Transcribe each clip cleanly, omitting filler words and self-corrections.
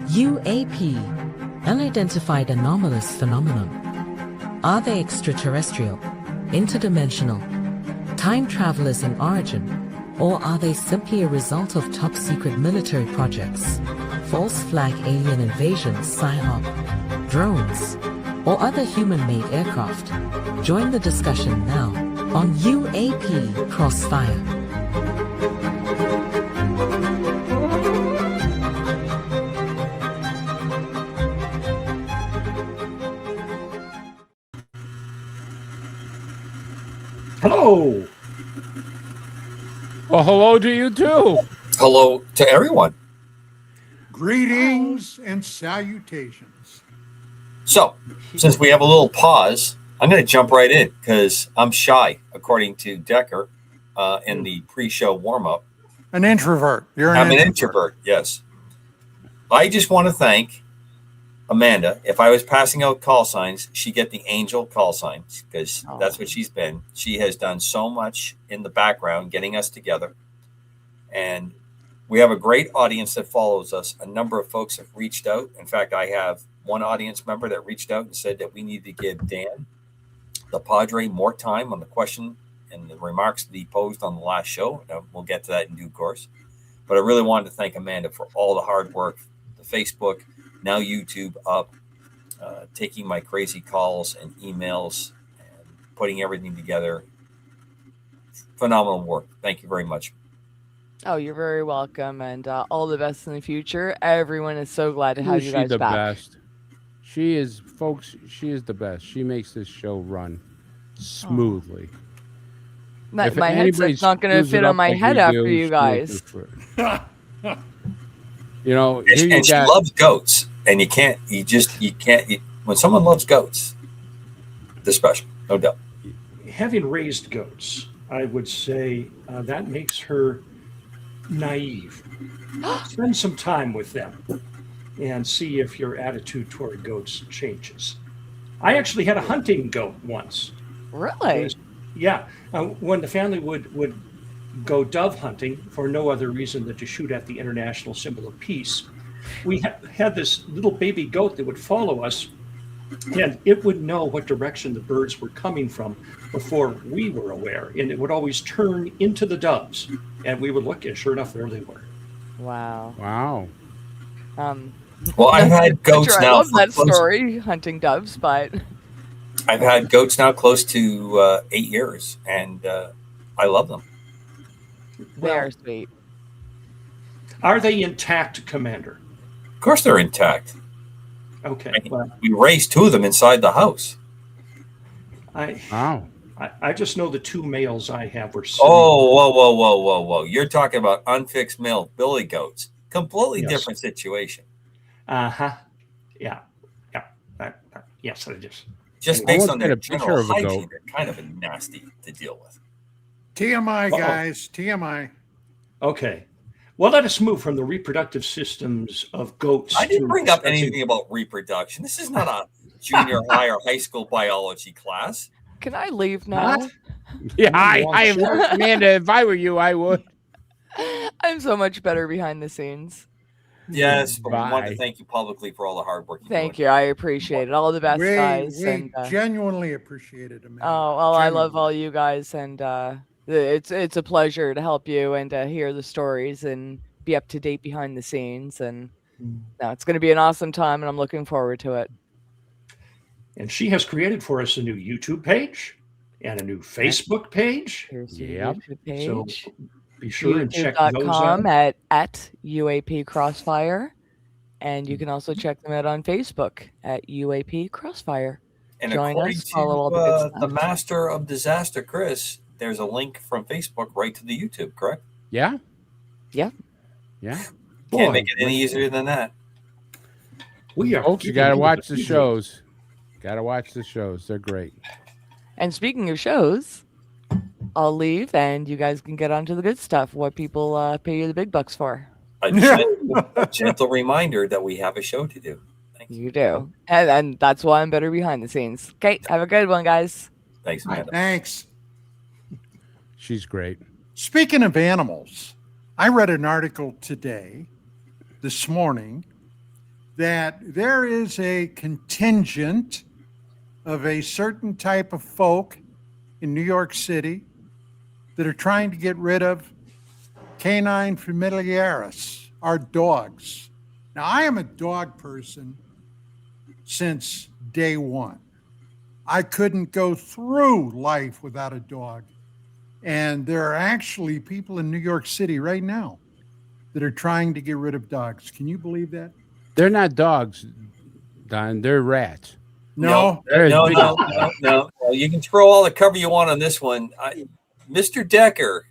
UAP, unidentified anomalous phenomenon. Are they extraterrestrial, interdimensional, time travelers in origin, or are they simply a result of top-secret military projects, false flag alien invasions, PSYOP, drones, or other human-made aircraft? Join the discussion now on UAP Crossfire. Hello. Well, hello to you too. Hello to everyone. Greetings and salutations. So, since we have a little pause, I'm going to jump right in because I'm shy, according to Decker in the pre-show warm-up. An introvert. I'm an introvert, yes. I just want to thank Amanda. If I was passing out call signs, she'd get the angel call signs because that's what she's been. She has done so much in the background getting us together. And we have a great audience that follows us. A number of folks have reached out. In fact, I have one audience member that reached out and said that we need to give Dan, the Padre, more time on the question and the remarks that he posed on the last show. We'll get to that in due course. But I really wanted to thank Amanda for all the hard work, the Facebook, now YouTube up, taking my crazy calls and emails and putting everything together. Phenomenal work. Thank you very much. Oh, you're very welcome, and all the best in the future. Everyone is so glad to have you guys back. Best. She is, folks. She is the best. She makes this show run smoothly. My headset's not going to fit on my head after you guys. You know, and she loves goats, and you can't. When someone loves goats, they're special, no doubt. Having raised goats, I would say that makes her naive. Spend some time with them and see if your attitude toward goats changes. I actually had a hunting goat once. Really? Yeah. When the family would go dove hunting for no other reason than to shoot at the international symbol of peace, we had this little baby goat that would follow us, and it would know what direction the birds were coming from before we were aware, and it would always turn into the doves, and we would look, and sure enough, there they were. Wow. Well, I've had goats now. I love that story, hunting doves, but I've had goats now close to 8 years, and I love them. They are sweet. Are they intact, Commander? Of course they're intact. Okay. We raised 2 of them inside the house. I just know the 2 males I have were. Whoa! You're talking about unfixed male billy goats. Completely different situation. Yeah. Yes, I just based on their general hygiene, they're kind of nasty to deal with. TMI, guys. TMI. Okay. Well, let us move from the reproductive systems of goats. I didn't bring up anything about reproduction. This is not a junior high or high school biology class. Can I leave now? What? Yeah, Amanda, if I were you, I would. I'm so much better behind the scenes. Yes, but we want to thank you publicly for all the hard work. Thank you. I appreciate it. All the best, guys. We genuinely appreciate it, Amanda. Oh, well, I love all you guys, and it's a pleasure to help you and to hear the stories and be up to date behind the scenes. And no, it's going to be an awesome time, and I'm looking forward to it. And she has created for us a new YouTube page and a new Facebook page. Here's your YouTube page. So be sure and check those out. at UAP Crossfire. And you can also check them out on Facebook at UAP Crossfire. And join according us, follow all the good to stuff. the master of disaster, Chris, there's a link from Facebook right to the YouTube, correct? Yeah. Yeah. Can't make it any easier than that. Folks, you got to watch the shows. They're great. And speaking of shows, I'll leave and you guys can get on to the good stuff, what people pay you the big bucks for. A gentle reminder that we have a show to do. Thank you. You do. And that's why I'm better behind the scenes. Okay, have a good one, guys. Thanks, Amanda. Thanks. She's great. Speaking of animals, I read an article this morning, that there is a contingent of a certain type of folk in New York City that are trying to get rid of canine familiaris, our dogs. Now, I am a dog person since day one. I couldn't go through life without a dog. And there are actually people in New York City right now that are trying to get rid of dogs. Can you believe that? They're not dogs, Don. They're rats. No. No. You can throw all the cover you want on this one. Mr. Decker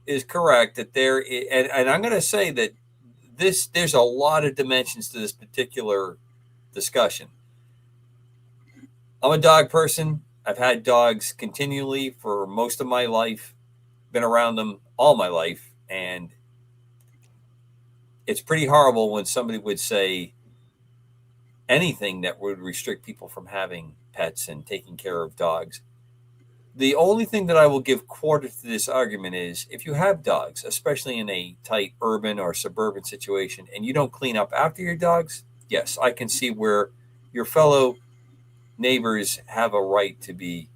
is correct that and I'm going to say that there's a lot of dimensions to this particular discussion. I'm a dog person. I've had dogs continually for most of my life, been around them all my life, and it's pretty horrible when somebody would say anything that would restrict people from having pets and taking care of dogs. The only thing that I will give quarter to this argument is if you have dogs, especially in a tight urban or suburban situation, and you don't clean up after your dogs, yes, I can see where your fellow neighbors have a right to be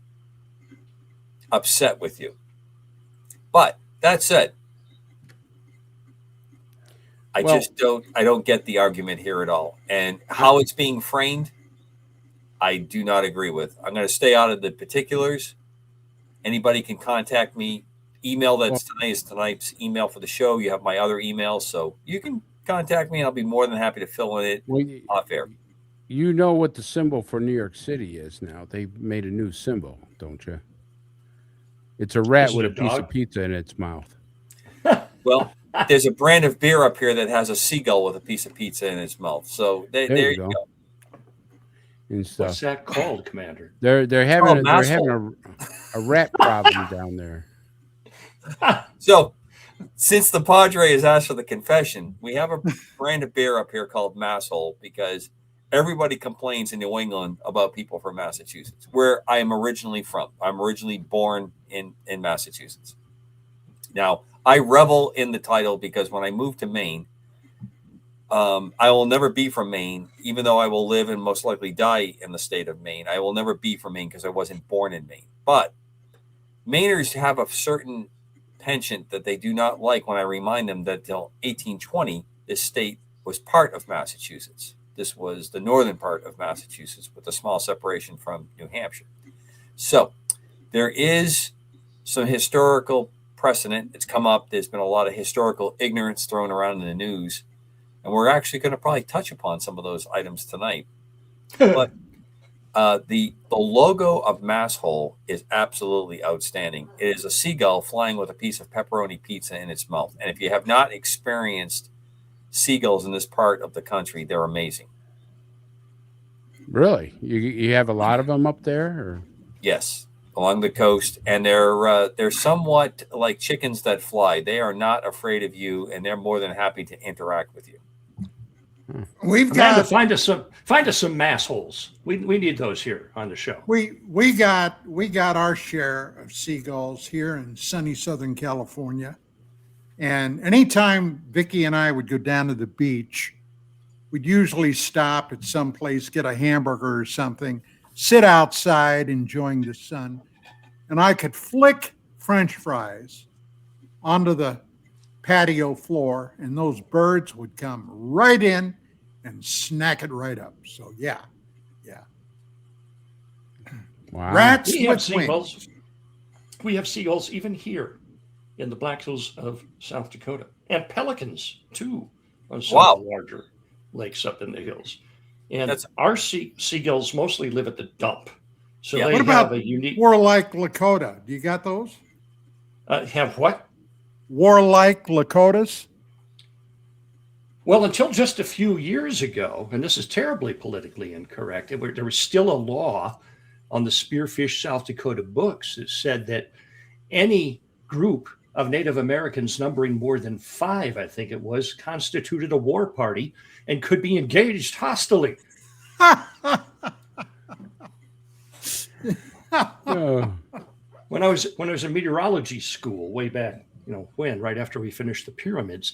upset with you. But that said, I don't get the argument here at all. And how it's being framed, I do not agree with. I'm going to stay out of the particulars. Anybody can contact me. Email that's tonight's email for the show. You have my other emails, so you can contact me and I'll be more than happy to fill in it off air. You know what the symbol for New York City is now. They made a new symbol, don't you? It's a rat with a piece of pizza in its mouth. Well, there's a brand of beer up here that has a seagull with a piece of pizza in its mouth. So there you go. And stuff. What's that called, Commander? They're having a rat problem down there. So, since the Padre has asked for the confession, we have a brand of beer up here called Masshole because everybody complains in New England about people from Massachusetts, where I am originally from. I'm originally born in Massachusetts. Now, I revel in the title because when I moved to Maine, I will never be from Maine, even though I will live and most likely die in the state of Maine. I will never be from Maine because I wasn't born in Maine. But Mainers have a certain penchant that they do not like when I remind them that until 1820, this state was part of Massachusetts. This was the northern part of Massachusetts with a small separation from New Hampshire. So there is some historical precedent. It's come up. There's been a lot of historical ignorance thrown around in the news. And we're actually going to probably touch upon some of those items tonight. But the logo of Masshole is absolutely outstanding. It is a seagull flying with a piece of pepperoni pizza in its mouth. And if you have not experienced seagulls in this part of the country, they're amazing. Really? You have a lot of them up there? Or? Yes, along the coast. And they're somewhat like chickens that fly. They are not afraid of you, and they're more than happy to interact with you. We've Amanda, got find us some massholes. We need those here on the show. we got our share of seagulls here in sunny Southern California. And anytime Vicki and I would go down to the beach, we'd usually stop at some place, get a hamburger or something, sit outside enjoying the sun, and I could flick French fries onto the patio floor, and those birds would come right in and snack it right up. So yeah. Wow. Rats We have with seagulls. wings. We have seagulls even here in the Black Hills of South Dakota, and pelicans too on some of the larger lakes up in the hills. And our seagulls mostly live at the dump, so they What about have a unique. warlike Lakota? Do you got those? Have what? Warlike Lakotas? Well, until just a few years ago, and this is terribly politically incorrect, there was still a law on the Spearfish South Dakota books that said that any group of Native Americans numbering more than 5, I think it was, constituted a war party and could be engaged hostilely. When I was in meteorology school way back right after we finished the pyramids,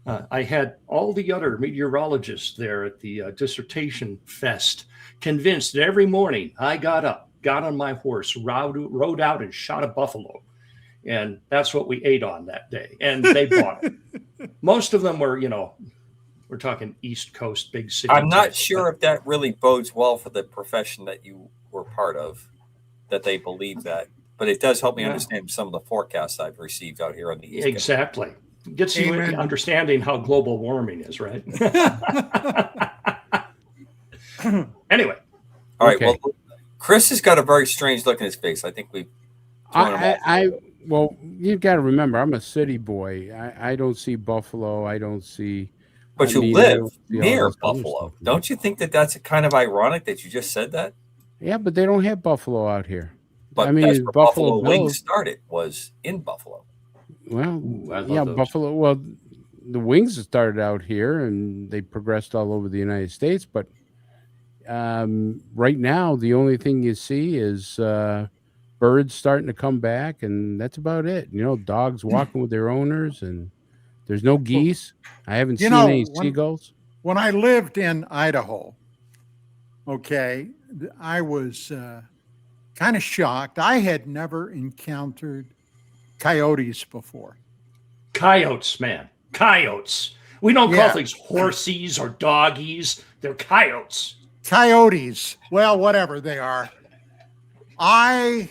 I had all the other meteorologists there at the dissertation fest convinced that every morning I got up, got on my horse, rode out and shot a buffalo. And that's what we ate on that day. And they bought it. Most of them were, we're talking East Coast, big city. I'm not sure if that really bodes well for the profession that you were part of, that they believe that. But it does help me understand some of the forecasts I've received out here on the East Coast. Exactly. Gets you understanding how global warming is, right? Anyway. All right. Well, Chris has got a very strange look in his face. I think we've well, you got to remember, I'm a city boy. I don't see buffalo. I don't see. But you live near Buffalo. Don't you think that that's kind of ironic that you just said that? Yeah, but they don't have buffalo out here. But that's where Buffalo Wings started, was in Buffalo. Well, Buffalo. Well, the Wings started out here, and they progressed all over the United States. But right now, the only thing you see is birds starting to come back, and that's about it. Dogs walking with their owners, and there's no geese. I haven't seen any seagulls. When I lived in Idaho, I was kind of shocked. I had never encountered coyotes before. Coyotes, man. Coyotes. We don't call things horsies or doggies. They're coyotes. Coyotes. Well, whatever they are. I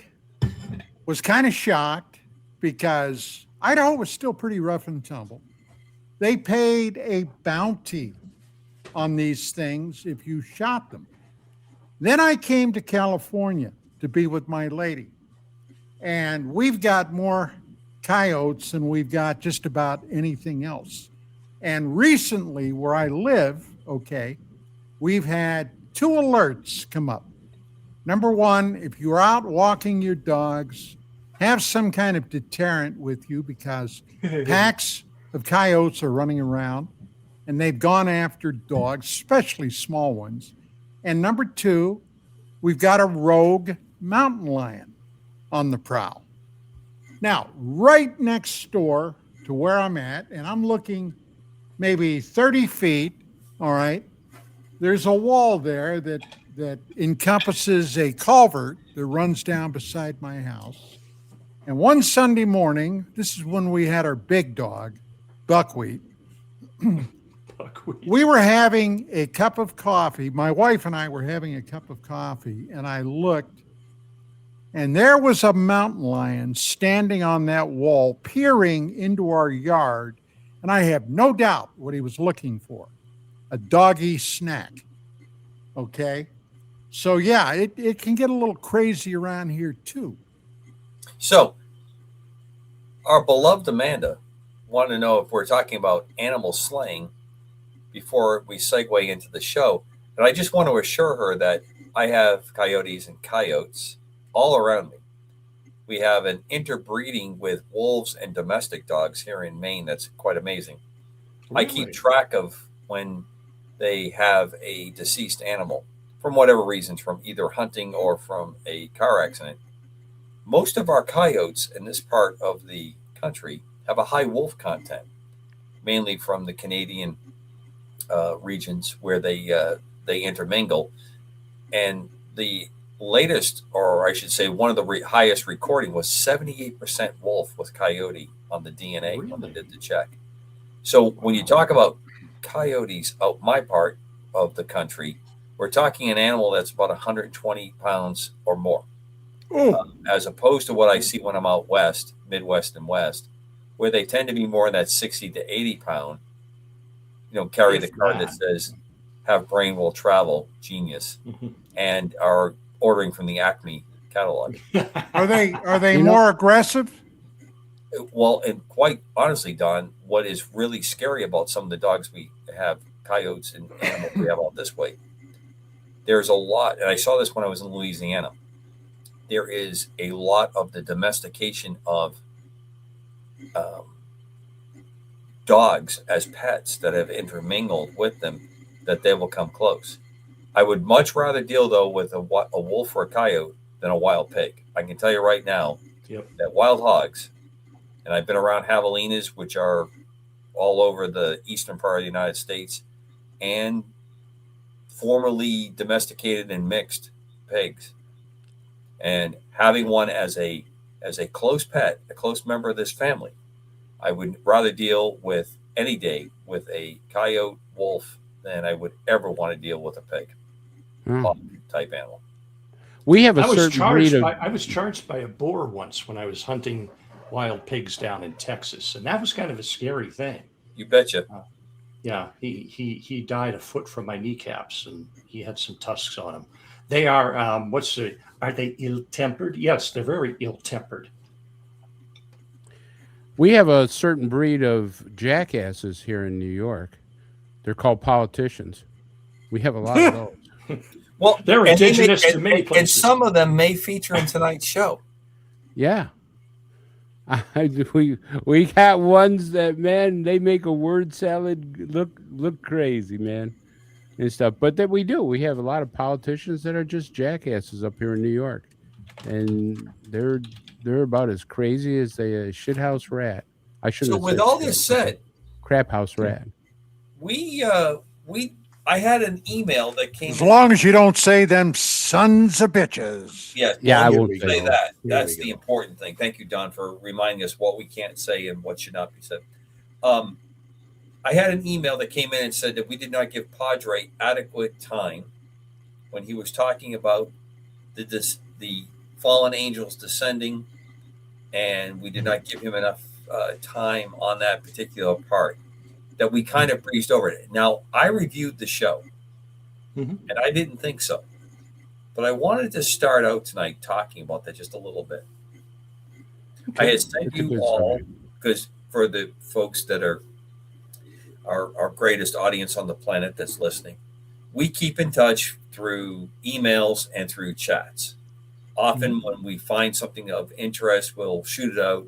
was kind of shocked because Idaho was still pretty rough and tumble. They paid a bounty on these things if you shot them. Then I came to California to be with my lady. And we've got more coyotes than we've got just about anything else. And recently, where I live, we've had 2 alerts come up. Number one, if you're out walking your dogs, have some kind of deterrent with you because packs of coyotes are running around and they've gone after dogs, especially small ones. And number 2, we've got a rogue mountain lion on the prowl. Now, right next door to where I'm at, and I'm looking maybe 30 feet, there's a wall there that encompasses a culvert that runs down beside my house. And one Sunday morning, this is when we had our big dog, Buckwheat. We were having a cup of coffee. My wife and I were having a cup of coffee, and I looked, and there was a mountain lion standing on that wall, peering into our yard, and I have no doubt what he was looking for, a doggy snack. So yeah, it can get a little crazy around here too. So our beloved Amanda wanted to know if we're talking about animal slaying before we segue into the show. And I just want to assure her that I have coyotes and coyotes all around me. We have an interbreeding with wolves and domestic dogs here in Maine. That's quite amazing. Really? I keep track of when they have a deceased animal from whatever reasons, from either hunting or from a car accident. Most of our coyotes in this part of the country have a high wolf content, mainly from the Canadian regions where they intermingle. And the latest, or I should say one of the highest recording, was 78% wolf with coyote on the DNA when they did the check. So when you talk about coyotes out my part of the country, we're talking an animal that's about 120 pounds or more, as opposed to what I see when I'm out west, Midwest and West, where they tend to be more in that 60 to 80 pound, carry the card that says have brain will travel, genius, and are ordering from the Acme catalog. Are they more aggressive? Well, and quite honestly, Don, what is really scary about some of the dogs we have, coyotes and animals we have out this way, there's a lot, and I saw this when I was in Louisiana, there is a lot of the domestication of dogs as pets that have intermingled with them, that they will come close. I would much rather deal, though, with a wolf or a coyote than a wild pig. I can tell you right now that wild hogs and I've been around javelinas, which are all over the eastern part of the United States, and formerly domesticated and mixed pigs. And having one as a close pet, a close member of this family, I would rather deal with any day with a coyote wolf than I would ever want to deal with a pig type animal. We have a I was certain breed of. I was charged by a boar once when I was hunting wild pigs down in Texas, and that was kind of a scary thing. You betcha. Yeah, he died a foot from my kneecaps, and he had some tusks on him. They are are they ill-tempered? Yes, they're very ill-tempered. We have a certain breed of jackasses here in New York. They're called politicians. We have a lot of those. Well, they're indigenous to many places. And some of them may feature in tonight's show. Yeah. We got ones that, man, they make a word salad look crazy, man, and stuff. But that we do. We have a lot of politicians that are just jackasses up here in New York, and they're about as crazy as a shithouse rat. I shouldn't. So with all this said, crap house rat. I had an email that came. As long as you don't say them sons of bitches. Yeah, I won't say that. That's the important thing. Thank you, Don, for reminding us what we can't say and what should not be said. I had an email that came in and said that we did not give Padre adequate time when he was talking about the fallen angels descending, and we did not give him enough time on that particular part, that we kind of breezed over it. Now, I reviewed the show, and I didn't think so. But I wanted to start out tonight talking about that just a little bit. Okay. I had sent you all, because for the folks that are our greatest audience on the planet that's listening, we keep in touch through emails and through chats. Often when we find something of interest, we'll shoot it out.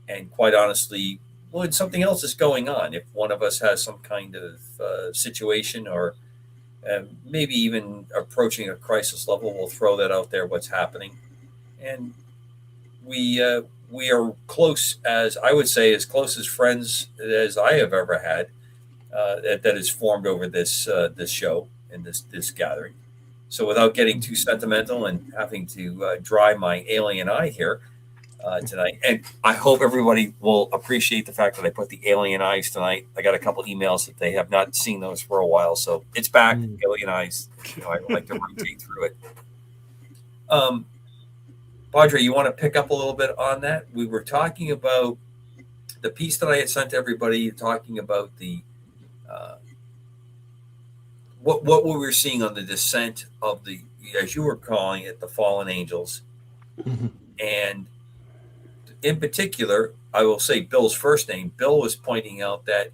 And quite honestly, when something else is going on, if one of us has some kind of situation or maybe even approaching a crisis level, we'll throw that out there, what's happening. And we are close, as I would say, as close as friends as I have ever had that is formed over this show and this gathering. So without getting too sentimental and having to dry my alien eye here, tonight. And I hope everybody will appreciate the fact that I put the alien eyes tonight. I got a couple emails that they have not seen those for a while. So it's back, alien eyes. I like to rotate through it. Padre, you want to pick up a little bit on that? We were talking about the piece that I had sent to everybody, talking about the what we were seeing on the descent of the, as you were calling it, the fallen angels. And in particular, I will say Bill's first name. Bill was pointing out that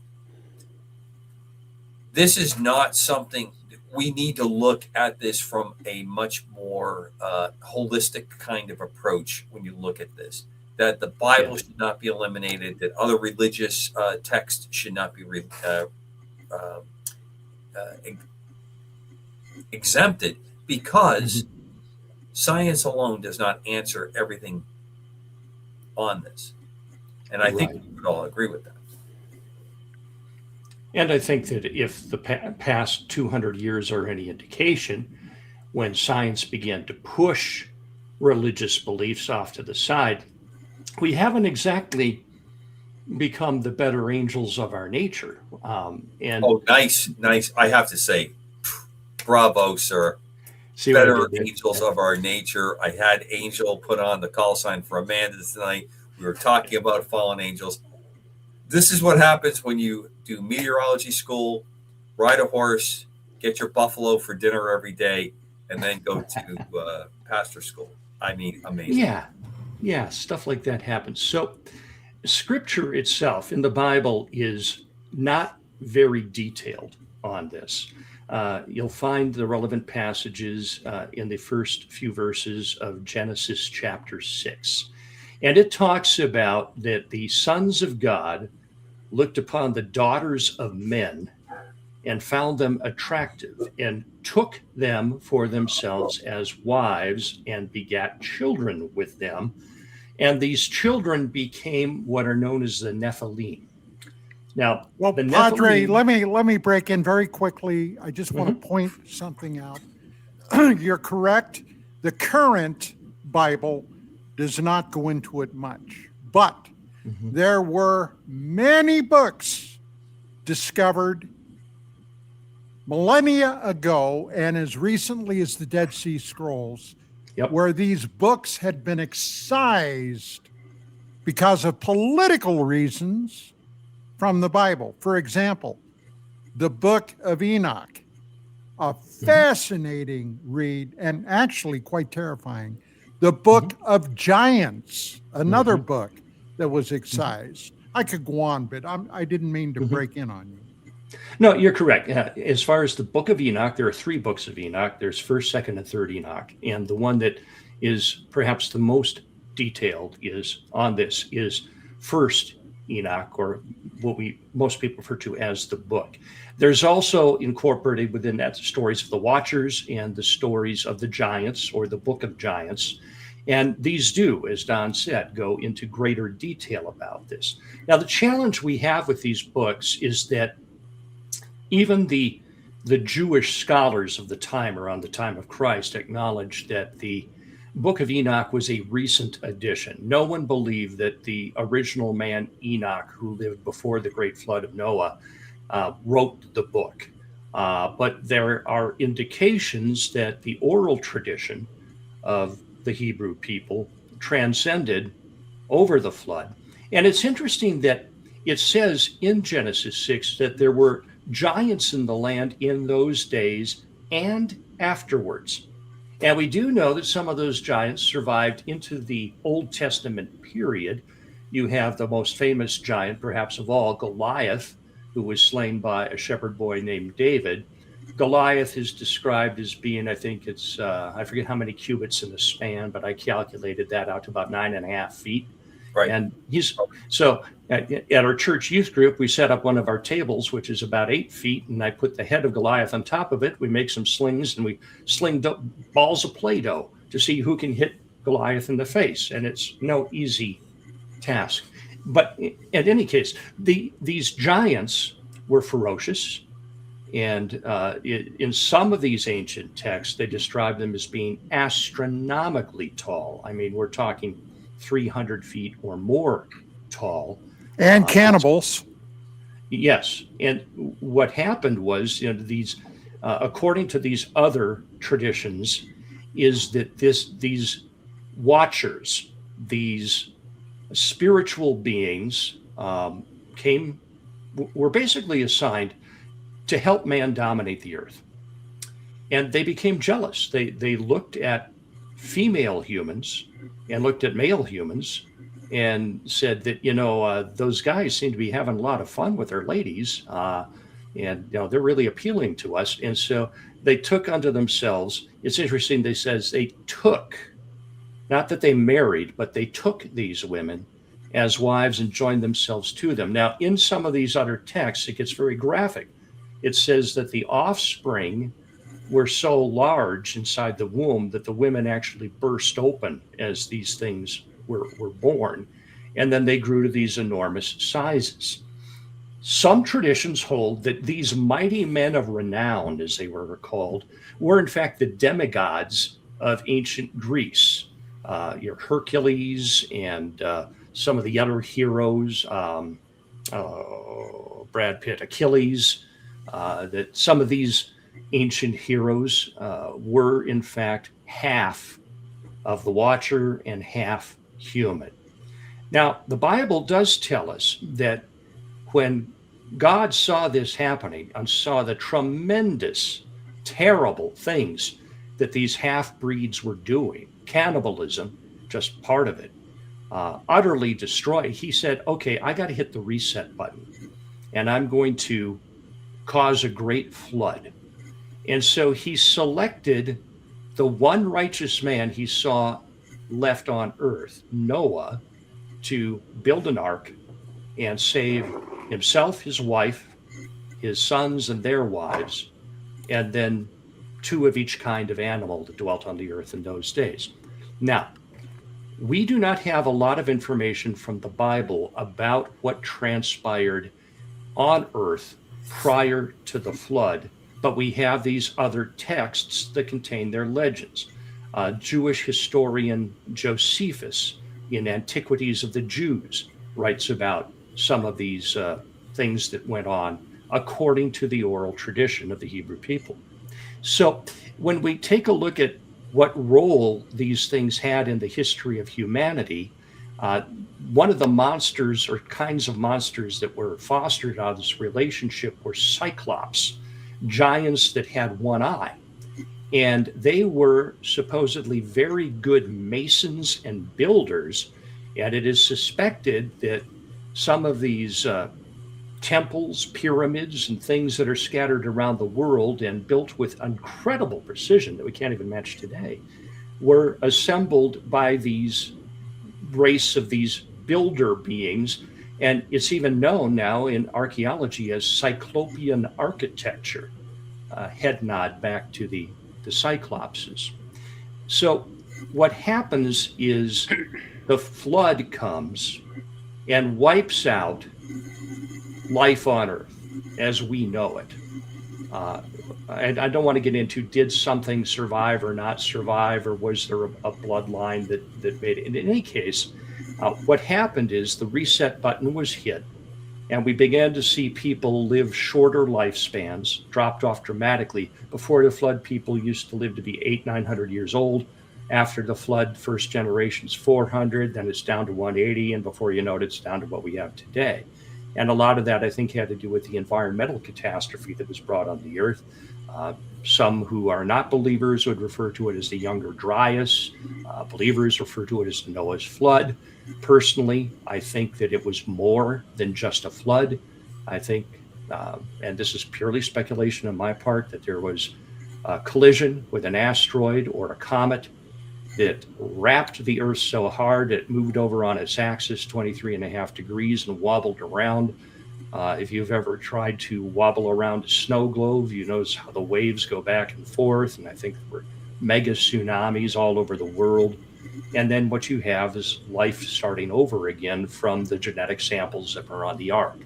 this is not something, we need to look at this from a much more holistic kind of approach when you look at this. That the Bible should not be eliminated, that other religious texts should not be exempted, because science alone does not answer everything on this. And I think we would all agree with that. And I think that if the past 200 years are any indication, when science began to push religious beliefs off to the side, we haven't exactly become the better angels of our nature. Nice. I have to say, bravo, sir. Better angels of our nature. I had Angel put on the call sign for Amanda tonight. We were talking about fallen angels. This is what happens when you do meteorology school, ride a horse, get your buffalo for dinner every day, and then go to pastor school. I mean, amazing. Yeah, stuff like that happens. So scripture itself in the Bible is not very detailed on this. You'll find the relevant passages in the first few verses of Genesis chapter 6. And it talks about that the sons of God looked upon the daughters of men and found them attractive and took them for themselves as wives and begat children with them. And these children became what are known as the Nephilim. Now, well, the Padre, Nephilim, let me break in very quickly. I just want to point something out. You're correct. The current Bible does not go into it much, but there were many books discovered millennia ago, and as recently as the Dead Sea Scrolls, where these books had been excised because of political reasons from the Bible. For example, the book of Enoch, a fascinating read and actually quite terrifying. The book of Giants, another book that was excised. I could go on, but I didn't mean to break in on you. No, you're correct. As far as the book of Enoch, there are 3 books of Enoch. There's 1st, 2nd, and 3rd Enoch. And the one that is perhaps the most detailed is 1st Enoch, or what most people refer to as the book. There's also incorporated within that the stories of the Watchers and the stories of the Giants, or the Book of Giants. And these do, as Don said, go into greater detail about this. Now, the challenge we have with these books is that even the Jewish scholars of the time, around the time of Christ, acknowledged that the Book of Enoch was a recent addition. No one believed that the original man Enoch, who lived before the great flood of Noah, wrote the book. But there are indications that the oral tradition of the Hebrew people transcended over the flood. And it's interesting that it says in Genesis 6 that there were giants in the land in those days and afterwards. And we do know that some of those giants survived into the Old Testament period. You have the most famous giant, perhaps of all, Goliath, who was slain by a shepherd boy named David. Goliath is described as being, I think it's, I forget how many cubits in the span, but I calculated that out to about 9.5 feet. Right. And so at our church youth group, we set up one of our tables, which is about 8 feet, and I put the head of Goliath on top of it. We make some slings, and we sling balls of Play-Doh to see who can hit Goliath in the face. And it's no easy task. But in any case, these giants were ferocious. And in some of these ancient texts, they describe them as being astronomically tall. I mean, we're talking 300 feet or more tall. And cannibals. Yes. And what happened was, these, according to these other traditions, is that these watchers, these spiritual beings, were basically assigned to help man dominate the earth. And they became jealous. They looked at female humans and looked at male humans and said that, those guys seem to be having a lot of fun with their ladies. And they're really appealing to us. And so they took unto themselves, it's interesting, they says they took, not that they married, but they took these women as wives and joined themselves to them. Now, in some of these other texts, it gets very graphic. It says that the offspring were so large inside the womb that the women actually burst open as these things were born. And then they grew to these enormous sizes. Some traditions hold that these mighty men of renown, as they were called, were in fact the demigods of ancient Greece. Your Hercules and some of the other heroes, Brad Pitt, Achilles, that some of these ancient heroes were in fact half of the Watcher and half human. Now, the Bible does tell us that when God saw this happening and saw the tremendous, terrible things that these half-breeds were doing, cannibalism, just part of it, utterly destroyed, he said, okay, I got to hit the reset button, and I'm going to cause a great flood. And so he selected the one righteous man he saw left on earth, Noah, to build an ark and save himself, his wife, his sons and their wives, and then 2 of each kind of animal that dwelt on the earth in those days. Now, We do not have a lot of information from the Bible about what transpired on Earth prior to the flood, but we have these other texts that contain their legends. Jewish historian Josephus, in Antiquities of the Jews, writes about some of these things that went on according to the oral tradition of the Hebrew people. So when we take a look at what role these things had in the history of humanity, one of the monsters or kinds of monsters that were fostered out of this relationship were cyclops, giants that had one eye. And they were supposedly very good masons and builders. And it is suspected that some of these temples, pyramids, and things that are scattered around the world and built with incredible precision that we can't even match today, were assembled by these race of these builder beings. And it's even known now in archaeology as Cyclopean architecture, head nod back to the Cyclopses. So what happens is the flood comes and wipes out life on Earth as we know it. And I don't want to get into did something survive or not survive, or was there a bloodline that made it. In any case, what happened is the reset button was hit, and we began to see people live shorter lifespans, dropped off dramatically. Before the flood, people used to live to be 800-900 years old. After the flood, first generation's 400, then it's down to 180, and before you know it, it's down to what we have today. And a lot of that, I think, had to do with the environmental catastrophe that was brought on the earth. Some who are not believers would refer to it as the Younger Dryas. Believers refer to it as the Noah's flood. Personally, I think that it was more than just a flood. I think, and this is purely speculation on my part, that there was a collision with an asteroid or a comet that wrapped the Earth so hard it moved over on its axis 23.5 degrees and wobbled around. If you've ever tried to wobble around a snow globe, you notice how the waves go back and forth. And I think there were mega tsunamis all over the world. And then what you have is life starting over again from the genetic samples that were on the ark.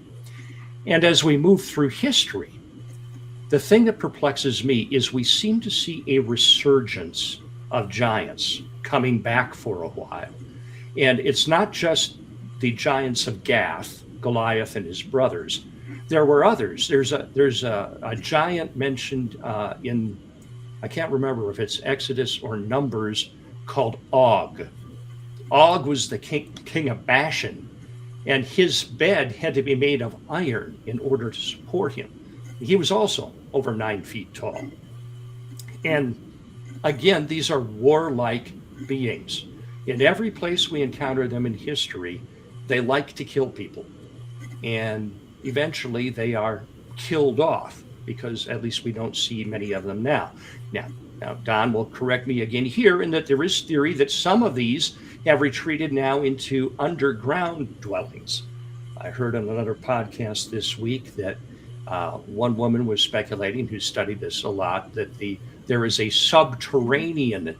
And as we move through history, the thing that perplexes me is we seem to see a resurgence of giants coming back for a while. And it's not just the giants of Gath, Goliath and his brothers. There were others. There's a giant mentioned in, I can't remember if it's Exodus or Numbers, called Og. Og was the king of Bashan, and his bed had to be made of iron in order to support him. He was also over 9 feet tall. And again, these are warlike beings. In every place we encounter them in history, they like to kill people. And eventually they are killed off, because at least we don't see many of them now. Now, Don will correct me again here in that there is theory that some of these have retreated now into underground dwellings. I heard on another podcast this week that one woman was speculating, who studied this a lot, that there is a subterranean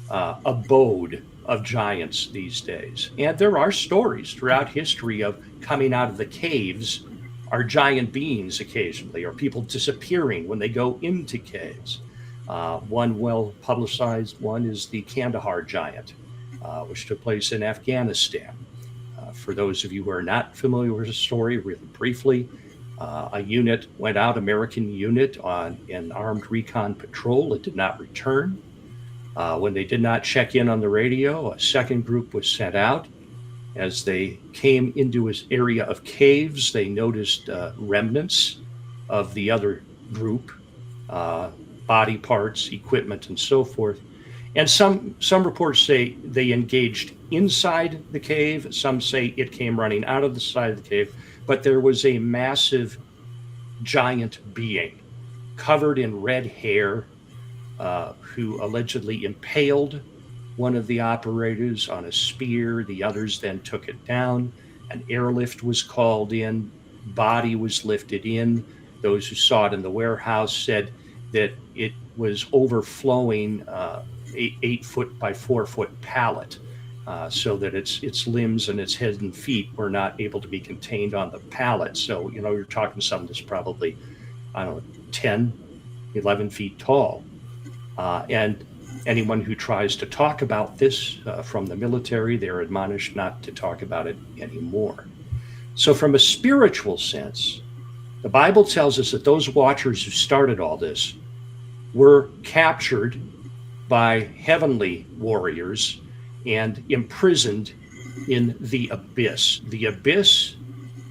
abode of giants these days. And there are stories throughout history of coming out of the caves are giant beings occasionally, or people disappearing when they go into caves. One well-publicized one is the Kandahar giant, which took place in Afghanistan. For those of you who are not familiar with the story, really briefly, a unit went out, American unit, on an armed recon patrol. It did not return. When they did not check in on the radio, a second group was sent out. As they came into this area of caves, they noticed remnants of the other group, body parts, equipment, and so forth. And some reports say they engaged inside the cave. Some say it came running out of the side of the cave. But there was a massive giant being covered in red hair, who allegedly impaled one of the operators on a spear. The others then took it down. An airlift was called in. Body was lifted in. Those who saw it in the warehouse said that it was overflowing 8 foot by 4 foot pallet. so that its limbs and its head and feet were not able to be contained on the pallet. So, you're talking something that's probably, I don't know, 10, 11 feet tall. And anyone who tries to talk about this from the military, they're admonished not to talk about it anymore. So from a spiritual sense, the Bible tells us that those watchers who started all this were captured by heavenly warriors and imprisoned in the abyss. The abyss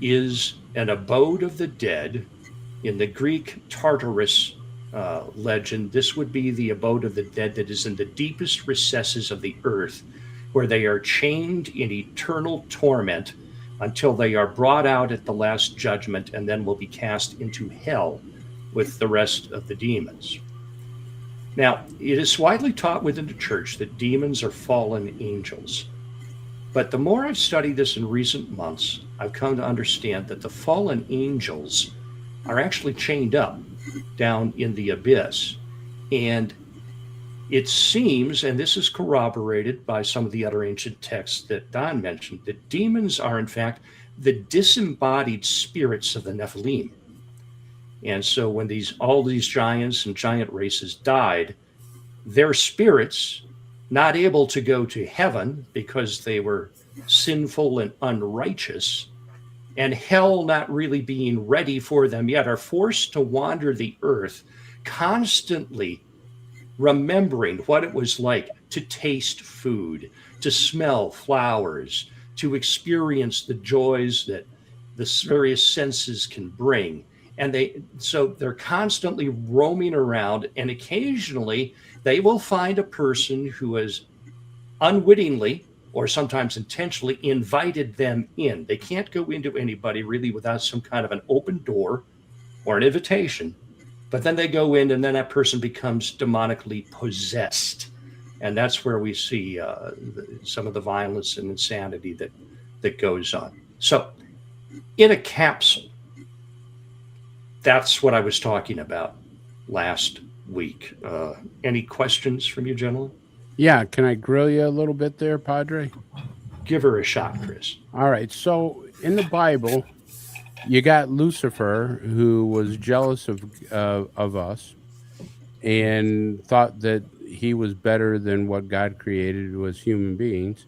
is an abode of the dead. In the Greek Tartarus legend, this would be the abode of the dead that is in the deepest recesses of the earth, where they are chained in eternal torment until they are brought out at the last judgment, and then will be cast into hell with the rest of the demons. Now, it is widely taught within the church that demons are fallen angels. But the more I've studied this in recent months, I've come to understand that the fallen angels are actually chained up down in the abyss. And it seems, and this is corroborated by some of the other ancient texts that Don mentioned, that demons are in fact the disembodied spirits of the Nephilim. And so when all these giants and giant races died, their spirits, not able to go to heaven because they were sinful and unrighteous, and hell not really being ready for them yet, are forced to wander the earth, constantly remembering what it was like to taste food, to smell flowers, to experience the joys that the various senses can bring. And they're constantly roaming around, and occasionally they will find a person who has unwittingly or sometimes intentionally invited them in. They can't go into anybody really without some kind of an open door or an invitation, but then they go in, and then that person becomes demonically possessed. And that's where we see some of the violence and insanity that goes on. So in a capsule, that's what I was talking about last week. Any questions from you, gentlemen? Yeah, can I grill you a little bit there, Padre? Give her a shot, Chris. All right. So in the Bible, you got Lucifer, who was jealous of us and thought that he was better than what God created was human beings.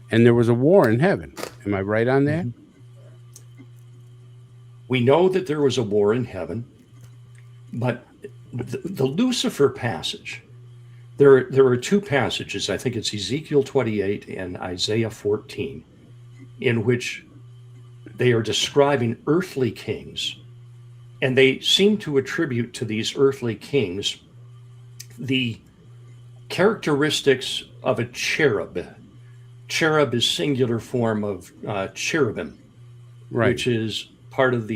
And there was a war in heaven. Am I right on that? We know that there was a war in heaven, but the Lucifer passage, there are two passages, I think it's Ezekiel 28 and Isaiah 14, in which they are describing earthly kings, and they seem to attribute to these earthly kings the characteristics of a cherub. Cherub is singular form of cherubim, Right. which is part of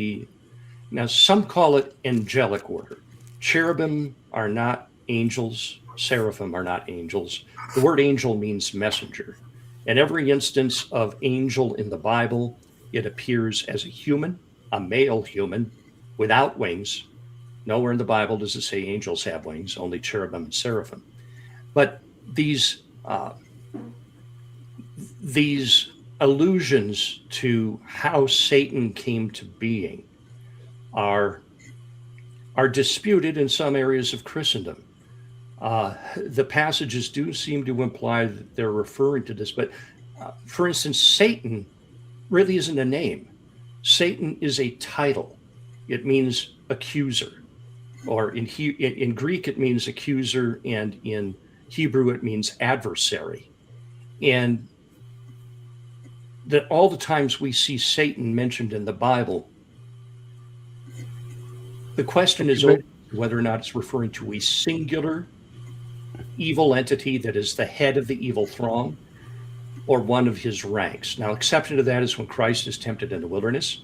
now some call it angelic order. Cherubim are not angels. Seraphim are not angels. The word angel means messenger. In every instance of angel in the Bible, it appears as a human, a male human, without wings. Nowhere in the Bible does it say angels have wings, only cherubim and seraphim. But these allusions to how Satan came to being are disputed in some areas of Christendom. The passages do seem to imply that they're referring to this, but for instance, Satan really isn't a name. Satan is a title. It means accuser, or in Greek it means accuser, and in Hebrew it means adversary. And that all the times we see Satan mentioned in the Bible, the question is whether or not it's referring to a singular evil entity that is the head of the evil throng, or one of his ranks. Now, exception to that is when Christ is tempted in the wilderness,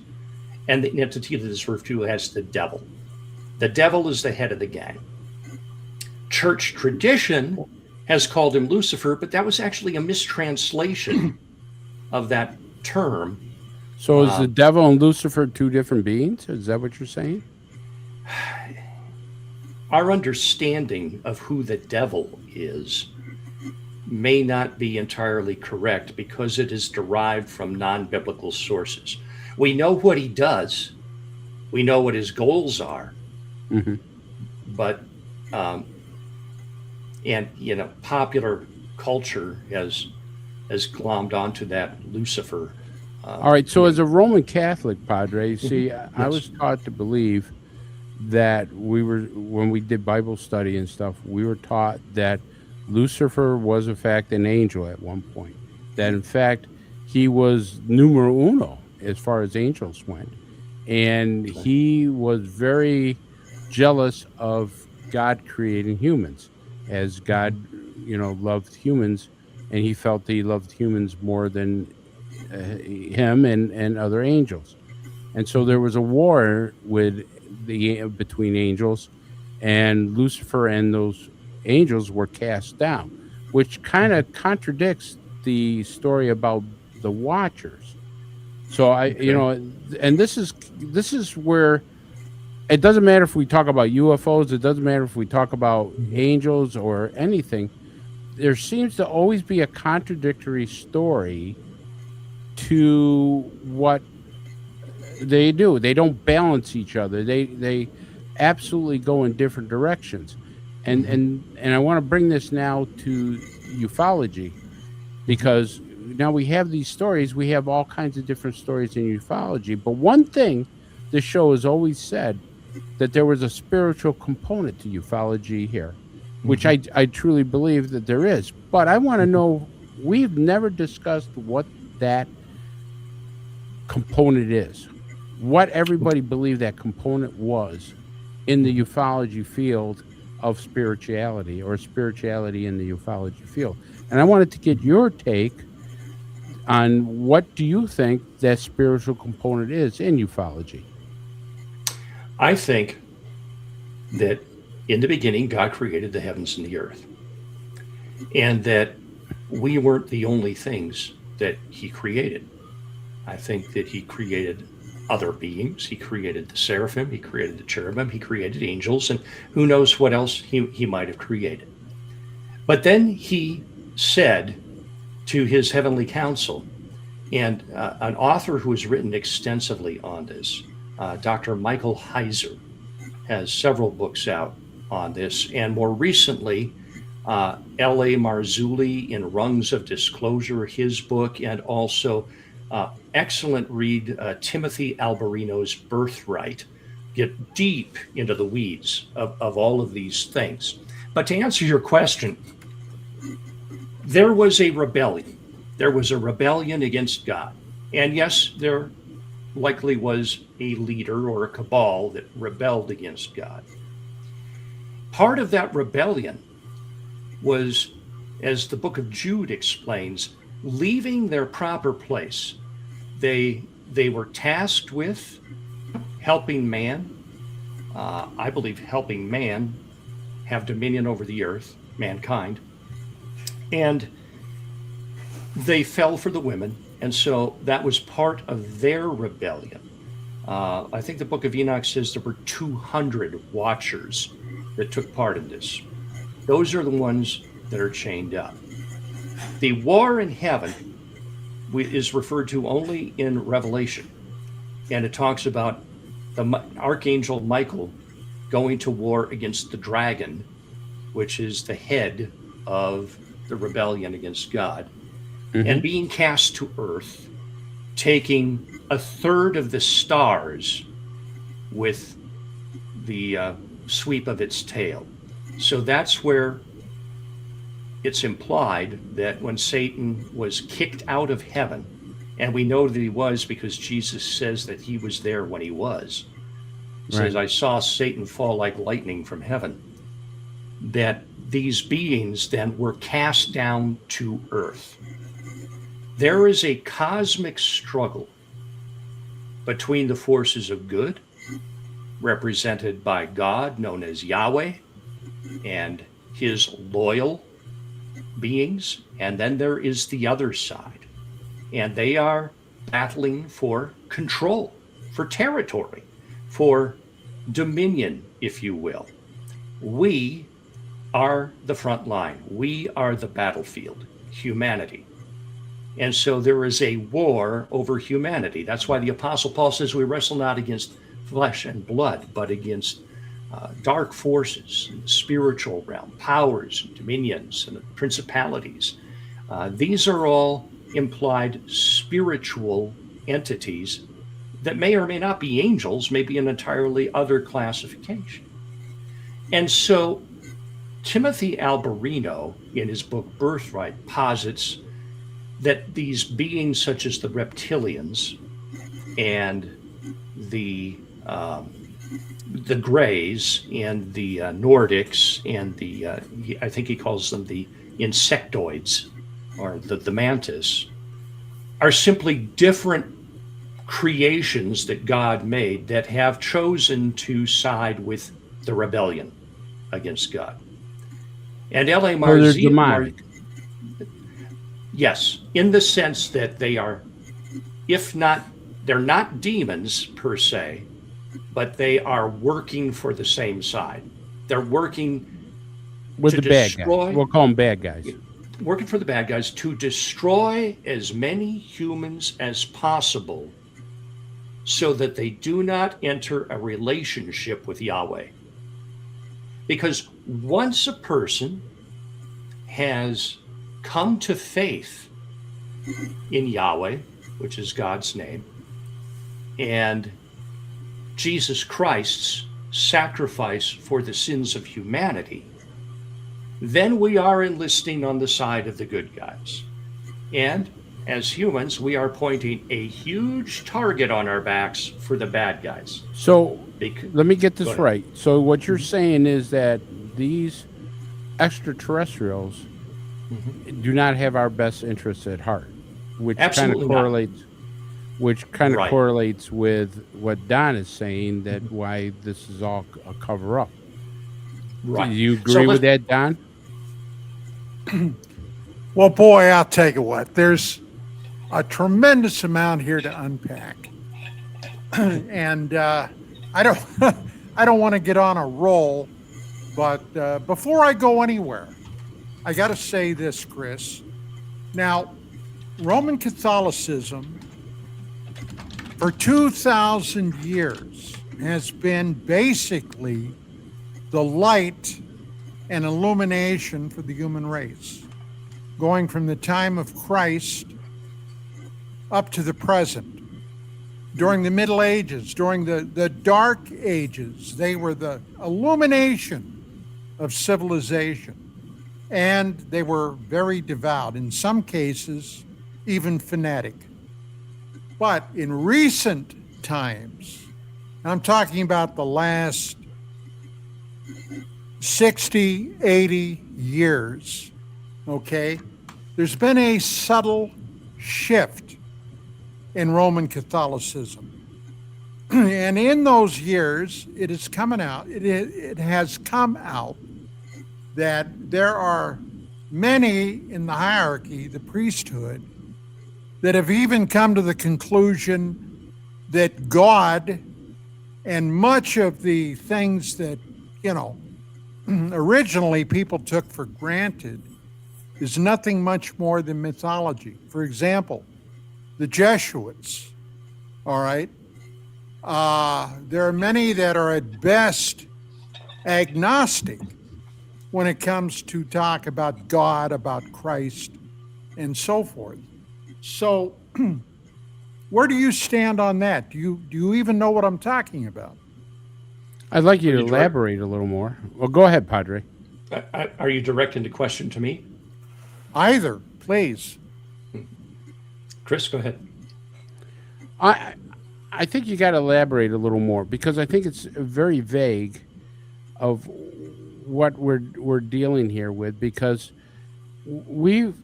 and the entity that is referred to as the devil. The devil is the head of the gang. Church tradition has called him Lucifer, but that was actually a mistranslation of that term. So is the devil and Lucifer two different beings? Is that what you're saying? Our understanding of who the devil is may not be entirely correct because it is derived from non-biblical sources. We know what he does. We know what his goals are. Mm-hmm. But, popular culture has glommed onto that Lucifer. All right. So as a Roman Catholic, Padre, see, Yes. I was taught to believe that when we did Bible study and stuff, we were taught that Lucifer was, in fact, an angel at one point. That, in fact, he was numero uno as far as angels went. And he was very jealous of God creating humans, as God, loved humans, and he felt he loved humans more than him and other angels. And so there was a war between angels, and Lucifer and those angels were cast down, which kind of contradicts the story about the Watchers. So and this is where it doesn't matter if we talk about UFOs, it doesn't matter if we talk about angels or anything. There seems to always be a contradictory story to what they do. They don't balance each other. They absolutely go in different directions. And I want to bring this now to ufology, because now we have these stories. We have all kinds of different stories in ufology. But one thing this show has always said, that there was a spiritual component to ufology here, which I truly believe that there is. But I want to know, we've never discussed what that component is, what everybody believed that component was in the ufology field of spirituality, or spirituality in the ufology field. And I wanted to get your take on what do you think that spiritual component is in ufology? I think that in the beginning, God created the heavens and the earth, and that we weren't the only things that he created. I think that he created other beings. He created the seraphim, he created the cherubim, he created angels, and who knows what else he might have created. But then he said to his heavenly council, and an author who has written extensively on this, Dr. Michael Heiser, has several books out on this, and more recently, L.A. Marzulli in Rungs of Disclosure, his book, and also excellent read, Timothy Alberino's Birthright. Get deep into the weeds of all of these things. But to answer your question, there was a rebellion. There was a rebellion against God. And yes, there likely was a leader or a cabal that rebelled against God. Part of that rebellion was, as the book of Jude explains, leaving their proper place. They were tasked with helping man, I believe helping man have dominion over the earth, mankind, and they fell for the women, and so that was part of their rebellion. I think the book of Enoch says there were 200 watchers that took part in this. Those are the ones that are chained up. The war in heaven is referred to only in Revelation, and it talks about the Archangel Michael going to war against the dragon, which is the head of the rebellion against God, and being cast to earth, taking a third of the stars with the sweep of its tail. So that's where it's implied that when Satan was kicked out of heaven, and we know that he was because Jesus says that he was there when he was. He says, I saw Satan fall like lightning from heaven. That these beings then were cast down to earth. There is a cosmic struggle between the forces of good, represented by God, known as Yahweh, and his loyal beings, and then there is the other side, and they are battling for control, for territory, for dominion, if you will. We are the front line. We are the battlefield, humanity. And so there is a war over humanity. That's why the Apostle Paul says we wrestle not against flesh and blood, but against dark forces, in the spiritual realm, powers, and dominions, and principalities. These are all implied spiritual entities that may or may not be angels, may be an entirely other classification. And so Timothy Alberino, in his book Birthright, posits that these beings such as the reptilians and the Greys and the Nordics and the I think he calls them the insectoids or the mantis are simply different creations that God made that have chosen to side with the rebellion against God. And L.A. Marzia, yes, in the sense that they are, if not, they're not demons per se, but they are working for the same side. They're working with the bad guys. We'll call them bad guys. Working for the bad guys to destroy as many humans as possible so that they do not enter a relationship with Yahweh. Because once a person has come to faith in Yahweh, which is God's name, and Jesus Christ's sacrifice for the sins of humanity, then we are enlisting on the side of the good guys. And as humans, we are pointing a huge target on our backs for the bad guys. So let me get this right. So what you're saying is that these extraterrestrials do not have our best interests at heart, which kind of correlates. Which kind of correlates with what Don is saying, that why this is all a cover-up. Right. Do you agree with that, Don? Well, boy, I'll tell you what. There's a tremendous amount here to unpack, and I don't want to get on a roll, but before I go anywhere, I got to say this, Chris. Now, Roman Catholicism, for 2,000 years, has been basically the light and illumination for the human race, going from the time of Christ up to the present. During the Middle Ages, during the Dark Ages, they were the illumination of civilization. And they were very devout, in some cases, even fanatic. But in recent times, I'm talking about the last 60, 80 years, okay, there's been a subtle shift in Roman Catholicism. And in those years, it has come out that there are many in the hierarchy, the priesthood, that have even come to the conclusion that God and much of the things that, originally people took for granted is nothing much more than mythology. For example, the Jesuits, all right? There are many that are at best agnostic when it comes to talk about God, about Christ, and so forth. So where do you stand on that? Do you even know what I'm talking about? I'd like you to elaborate a little more. Well, go ahead, Padre. Are you directing the question to me? Either, please. Chris, go ahead. I think you got to elaborate a little more, because I think it's very vague of what we're dealing here with, because we've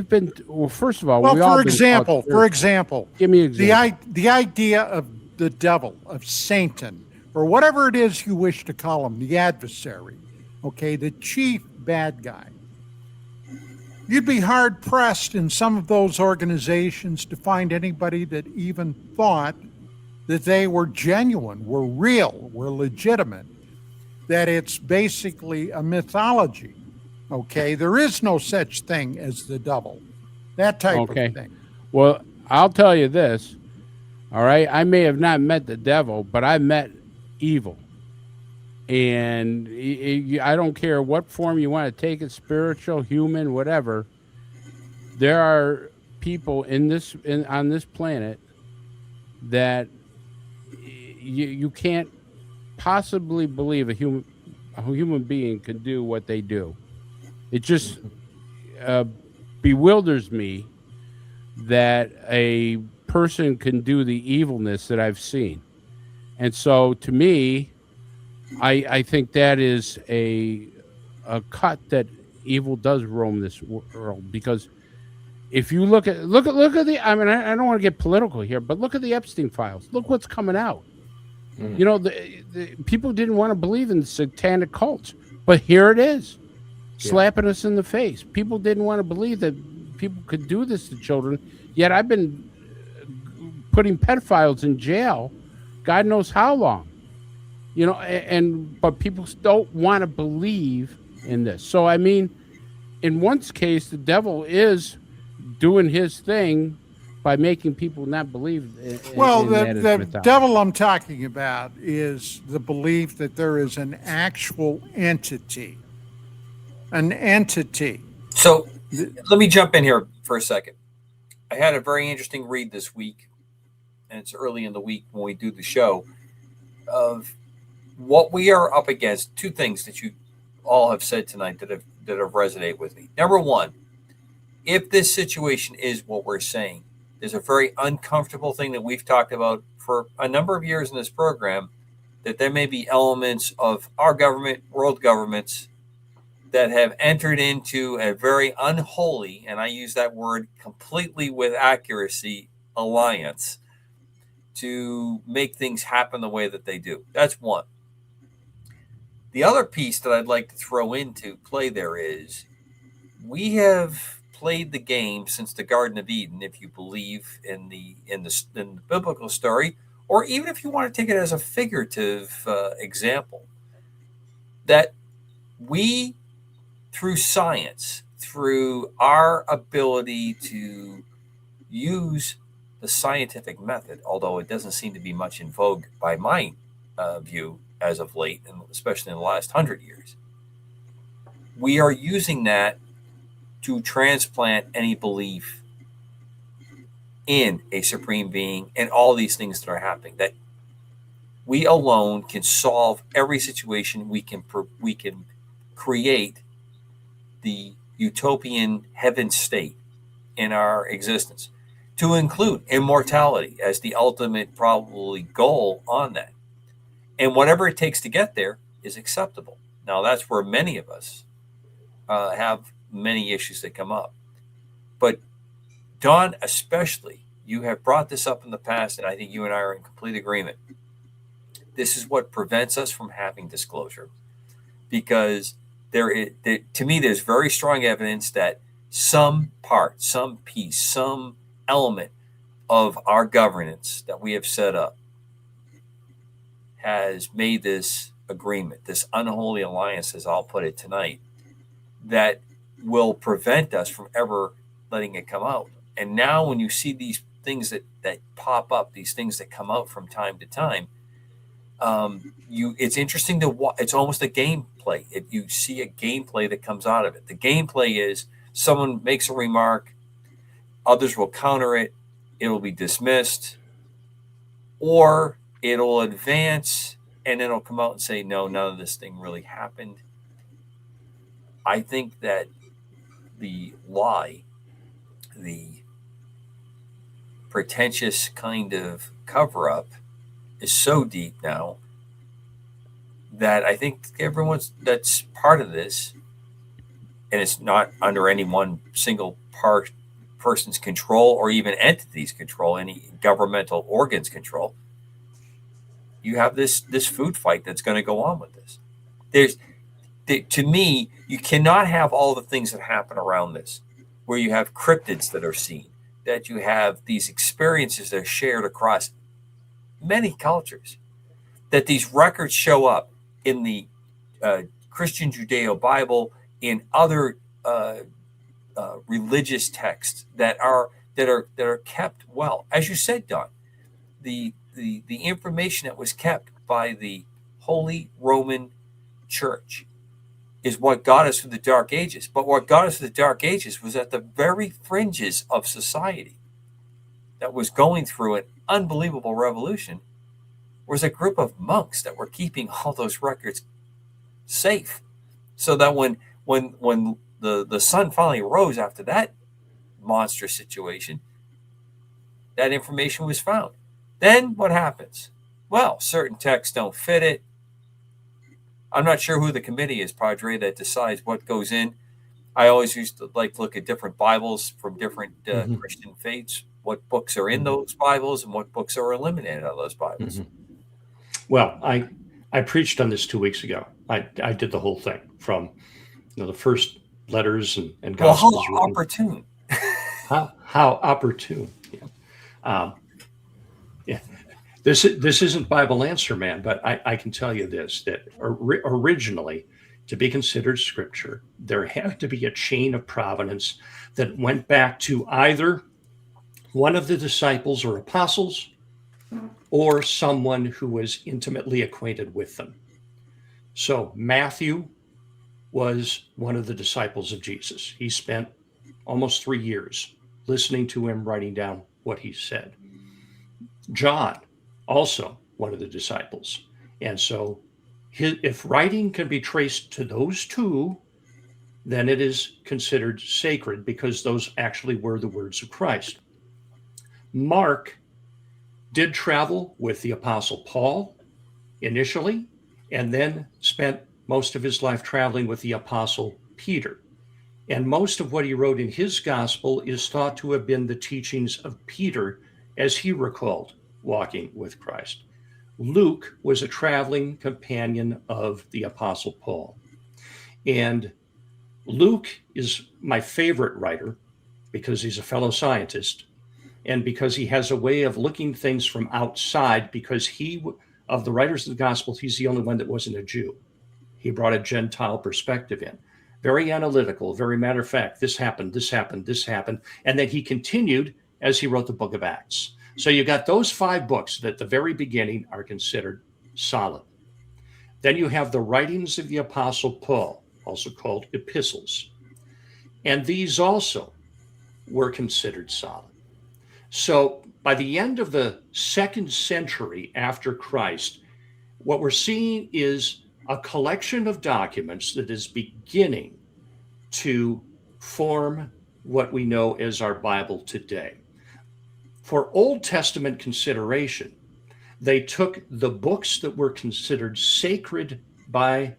been, well, first of all, for example, give me an example. The idea of the devil, of Satan, or whatever it is you wish to call him, the adversary, okay, the chief bad guy. You'd be hard pressed in some of those organizations to find anybody that even thought that they were genuine, were real, were legitimate, that it's basically a mythology. Okay, there is no such thing as the devil. That type Okay. of thing. Well, I'll tell you this. All right. I may have not met the devil, but I met evil. And I don't care what form you want to take it, spiritual, human, whatever. There are people on this planet that you can't possibly believe a human being can do what they do. It just bewilders me that a person can do the evilness that I've seen. And so to me, I think that is a cut that evil does roam this world, because if you look at the, I mean, I don't want to get political here, but look at the Epstein files. Look what's coming out. You know, the people didn't want to believe in the satanic cults, but here it is, slapping us in the face. People didn't want to believe that people could do this to children, yet I've been putting pedophiles in jail God knows how long. You know, but people don't want to believe in this. So, I mean, in one case, the devil is doing his thing by making people not believe in the devil I'm talking about is the belief that there is an actual entity. An entity. So let me jump in here for a second. I had a very interesting read this week, and it's early in the week when we do the show, of what we are up against. Two things that you all have said tonight that have resonated with me. Number one, if this situation is what we're saying, there's a very uncomfortable thing that we've talked about for a number of years in this program, that there may be elements of our government, world governments, that have entered into a very unholy, and I use that word completely with accuracy, alliance to make things happen the way that they do. That's one. The other piece that I'd like to throw into play there is, we have played the game since the Garden of Eden, if you believe in the biblical story, or even if you want to take it as a figurative example, that we, through science, through our ability to use the scientific method, although it doesn't seem to be much in vogue by my view as of late, and especially in the last 100 years, we are using that to transplant any belief in a supreme being and all these things that are happening, that we alone can solve every situation. We can create the utopian heaven state in our existence, to include immortality as the ultimate probably goal on that. And whatever it takes to get there is acceptable. Now, that's where many of us have many issues that come up. But Don, especially, you have brought this up in the past, and I think you and I are in complete agreement. This is what prevents us from having disclosure, because to me, there's very strong evidence that some part, some piece, some element of our governance that we have set up has made this agreement, this unholy alliance, as I'll put it tonight, that will prevent us from ever letting it come out. And now when you see these things that pop up, these things that come out from time to time, it's interesting to watch. It's almost a gameplay. You see a gameplay that comes out of it. The gameplay is someone makes a remark, others will counter it, it'll be dismissed, or it'll advance and then it'll come out and say, no, none of this thing really happened. I think that the lie, the pretentious kind of cover-up is so deep now that I think that's part of this, and it's not under any one single person's control or even entity's control, any governmental organ's control. You have this food fight that's going to go on with this. To me, you cannot have all the things that happen around this, where you have cryptids that are seen, that you have these experiences that are shared across many cultures, that these records show up in the Christian Judeo Bible, in other religious texts that are kept well. As you said, Don, the information that was kept by the Holy Roman Church is what got us through the Dark Ages. But what got us through the Dark Ages was at the very fringes of society that was going through an unbelievable revolution, was a group of monks that were keeping all those records safe, so that when the sun finally rose after that monstrous situation, that information was found. Then what happens? Well, certain texts don't fit it. I'm not sure who the committee is, Padre, that decides what goes in. I always used to like look at different Bibles from different Christian faiths, what books are in those Bibles and what books are eliminated out of those Bibles. Well, I preached on this 2 weeks ago. I did the whole thing from the first letters and Gospels. Well, how opportune. How opportune. Yeah. This isn't Bible Answer Man, but I can tell you this, that originally, to be considered scripture, there had to be a chain of provenance that went back to either one of the disciples or apostles or someone who was intimately acquainted with them. So Matthew was one of the disciples of Jesus. He spent almost 3 years listening to him, writing down what he said. John, also one of the disciples. And so if writing can be traced to those two, then it is considered sacred because those actually were the words of Christ. Mark did travel with the Apostle Paul initially, and then spent most of his life traveling with the Apostle Peter. And most of what he wrote in his gospel is thought to have been the teachings of Peter as he recalled walking with Christ. Luke was a traveling companion of the Apostle Paul. And Luke is my favorite writer because he's a fellow scientist and because he has a way of looking things from outside, because of the writers of the Gospels, he's the only one that wasn't a Jew. He brought a Gentile perspective in. Very analytical, very matter of fact, this happened, this happened, this happened. And then he continued as he wrote the book of Acts. So you got those 5 books that at the very beginning are considered solid. Then you have the writings of the Apostle Paul, also called epistles. And these also were considered solid. So by the end of the 2nd century after Christ, what we're seeing is a collection of documents that is beginning to form what we know as our Bible today. For Old Testament consideration, they took the books that were considered sacred by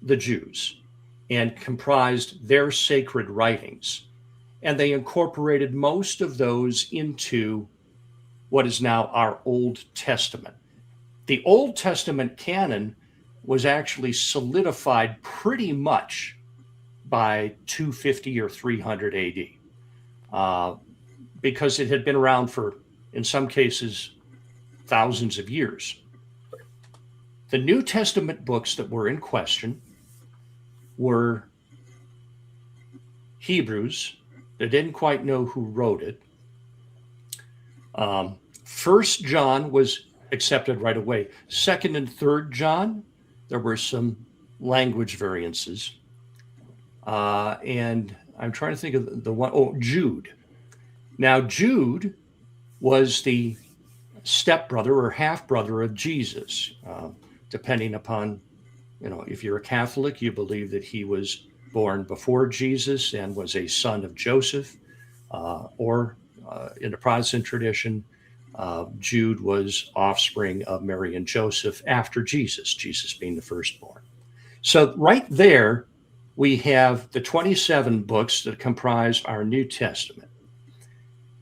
the Jews and comprised their sacred writings, and they incorporated most of those into what is now our Old Testament. The Old Testament canon was actually solidified pretty much by 250 or 300 AD, because it had been around for, in some cases, thousands of years. The New Testament books that were in question were Hebrews. They didn't quite know who wrote it. 1st John was accepted right away. 2nd and 3rd John, there were some language variances. And I'm trying to think of the one, Jude. Now, Jude was the stepbrother or half-brother of Jesus, depending upon, if you're a Catholic, you believe that he was born before Jesus and was a son of Joseph, or in the Protestant tradition, Jude was offspring of Mary and Joseph after Jesus, Jesus being the firstborn. So right there, we have the 27 books that comprise our New Testament.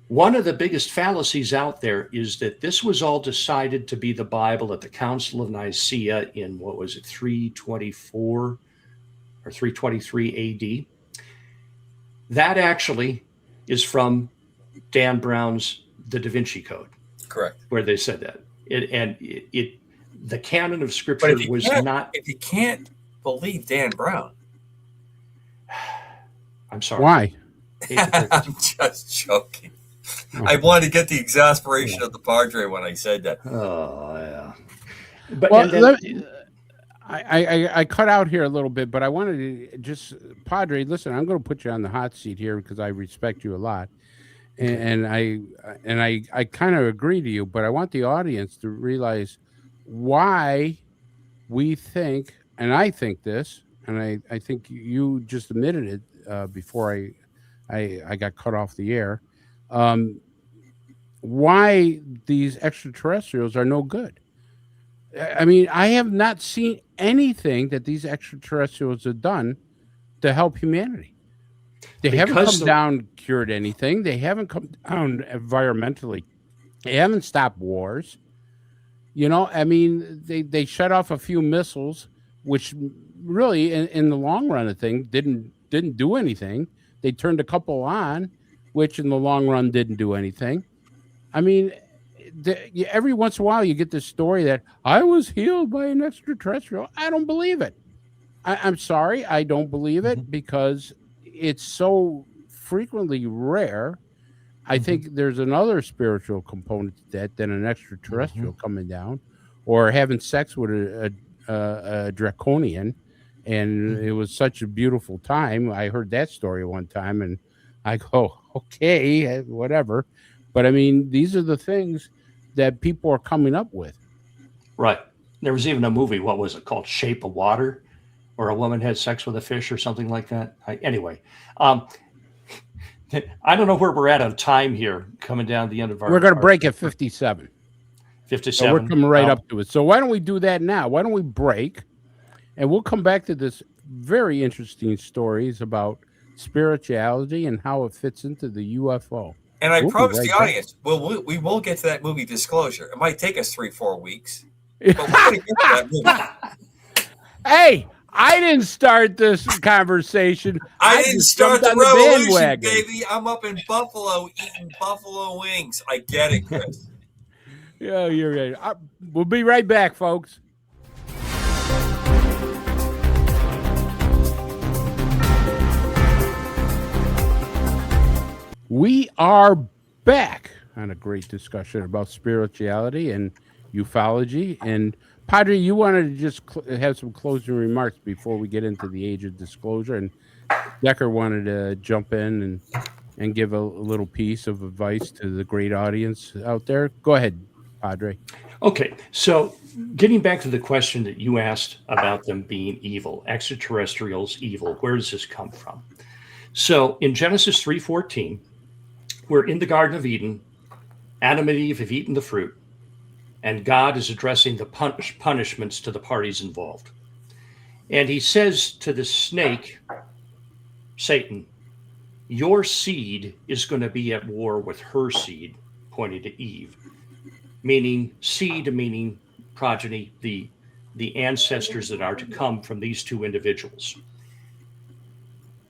One of the biggest fallacies out there is that this was all decided to be the Bible at the Council of Nicaea in, 324 or 323 AD. That actually is from Dan Brown's The Da Vinci Code. Correct. Where they said that. The canon of Scripture was not... If you can't believe Dan Brown, I'm sorry. Why? I'm just joking. I wanted to get the exasperation of the Padre when I said that. Oh, yeah. But Well, I cut out here a little bit, but I wanted to just, Padre, listen, I'm going to put you on the hot seat here because I respect you a lot. And I kind of agree to you, but I want the audience to realize why we think, and I think this, and I think you just admitted it before I got cut off the air, why these extraterrestrials are no good. I mean, I have not seen anything that these extraterrestrials have done to help humanity. They haven't come down, cured anything. They haven't come down environmentally. They haven't stopped wars. You know, I mean, they shut off a few missiles, which really, in the long run of things, didn't do anything. They turned a couple on, which in the long run didn't do anything. I mean, every once in a while you get this story that I was healed by an extraterrestrial. I don't believe it. I'm sorry, I don't believe it because it's so frequently rare. I think there's another spiritual component to that than an extraterrestrial coming down or having sex with a draconian. And it was such a beautiful time. I heard that story one time and I go, okay, whatever. But I mean, these are the things that people are coming up with. Right. There was even a movie, what was it called? Shape of Water, where a woman had sex with a fish or something like that. Anyway, I don't know where we're at on time here, coming down the end of our... We're going to break at 57. 57. So we're coming right up to it. So why don't we do that now? Why don't we break? And we'll come back to this very interesting stories about spirituality and how it fits into the UFO. And I promise the audience, we will get to that movie Disclosure. It might take us 3-4 weeks, but we're going to get to that movie. Hey, I didn't start this conversation. I didn't start the revolution, baby. I'm up in Buffalo eating buffalo wings. I get it, Chris. Yeah, you're right. We'll be right back, folks. We are back on a great discussion about spirituality and ufology. And Padre, you wanted to just have some closing remarks before we get into the age of disclosure. And Decker wanted to jump in and give a little piece of advice to the great audience out there. Go ahead, Padre. Okay, so getting back to the question that you asked about them being evil, extraterrestrials evil, where does this come from? So in Genesis 3:14, we're in the Garden of Eden. Adam and Eve have eaten the fruit, and God is addressing the punishments to the parties involved. And he says to the snake, Satan, your seed is going to be at war with her seed, pointing to Eve, meaning seed, meaning progeny, the ancestors that are to come from these two individuals.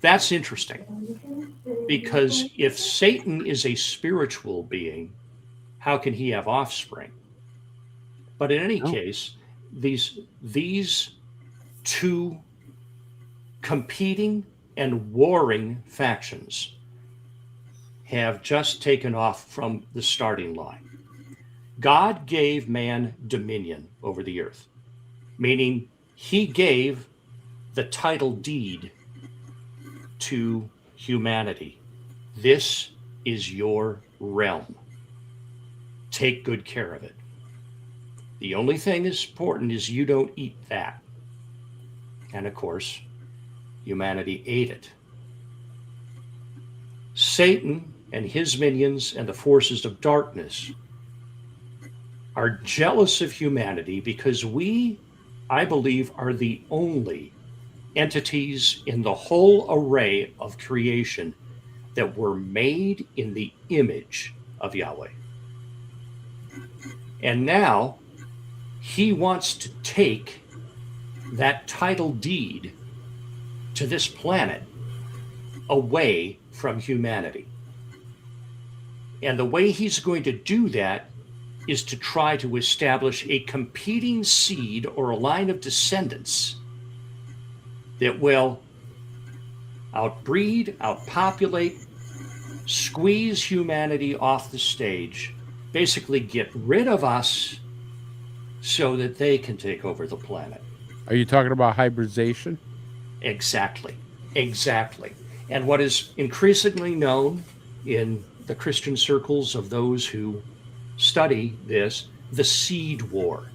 That's interesting, because if Satan is a spiritual being, how can he have offspring? But in any case, these two competing and warring factions have just taken off from the starting line. God gave man dominion over the earth, meaning he gave the title deed to humanity. This is your realm. Take good care of it. The only thing that's important is you don't eat that. And of course, humanity ate it. Satan and his minions and the forces of darkness are jealous of humanity because we, I believe, are the only entities in the whole array of creation that were made in the image of Yahweh. And now he wants to take that title deed to this planet away from humanity. And the way he's going to do that is to try to establish a competing seed or a line of descendants that will outbreed, outpopulate, squeeze humanity off the stage, basically get rid of us so that they can take over the planet. Are you talking about hybridization? Exactly. And what is increasingly known in the Christian circles of those who study this, the seed war.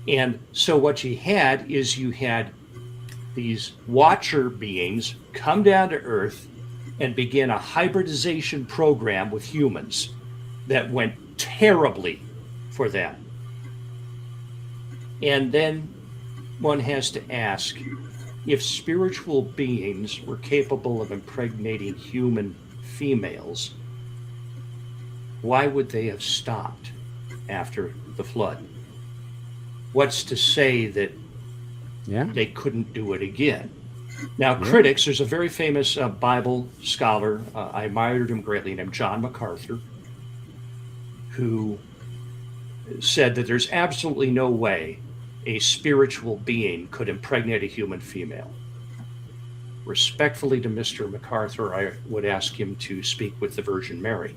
And so what you had these watcher beings come down to Earth and begin a hybridization program with humans that went terribly for them. And then one has to ask, if spiritual beings were capable of impregnating human females, why would they have stopped after the flood? What's to say that they couldn't do it again? Now, critics, there's a very famous Bible scholar, I admired him greatly, named John MacArthur, who said that there's absolutely no way a spiritual being could impregnate a human female. Respectfully to Mr. MacArthur, I would ask him to speak with the Virgin Mary,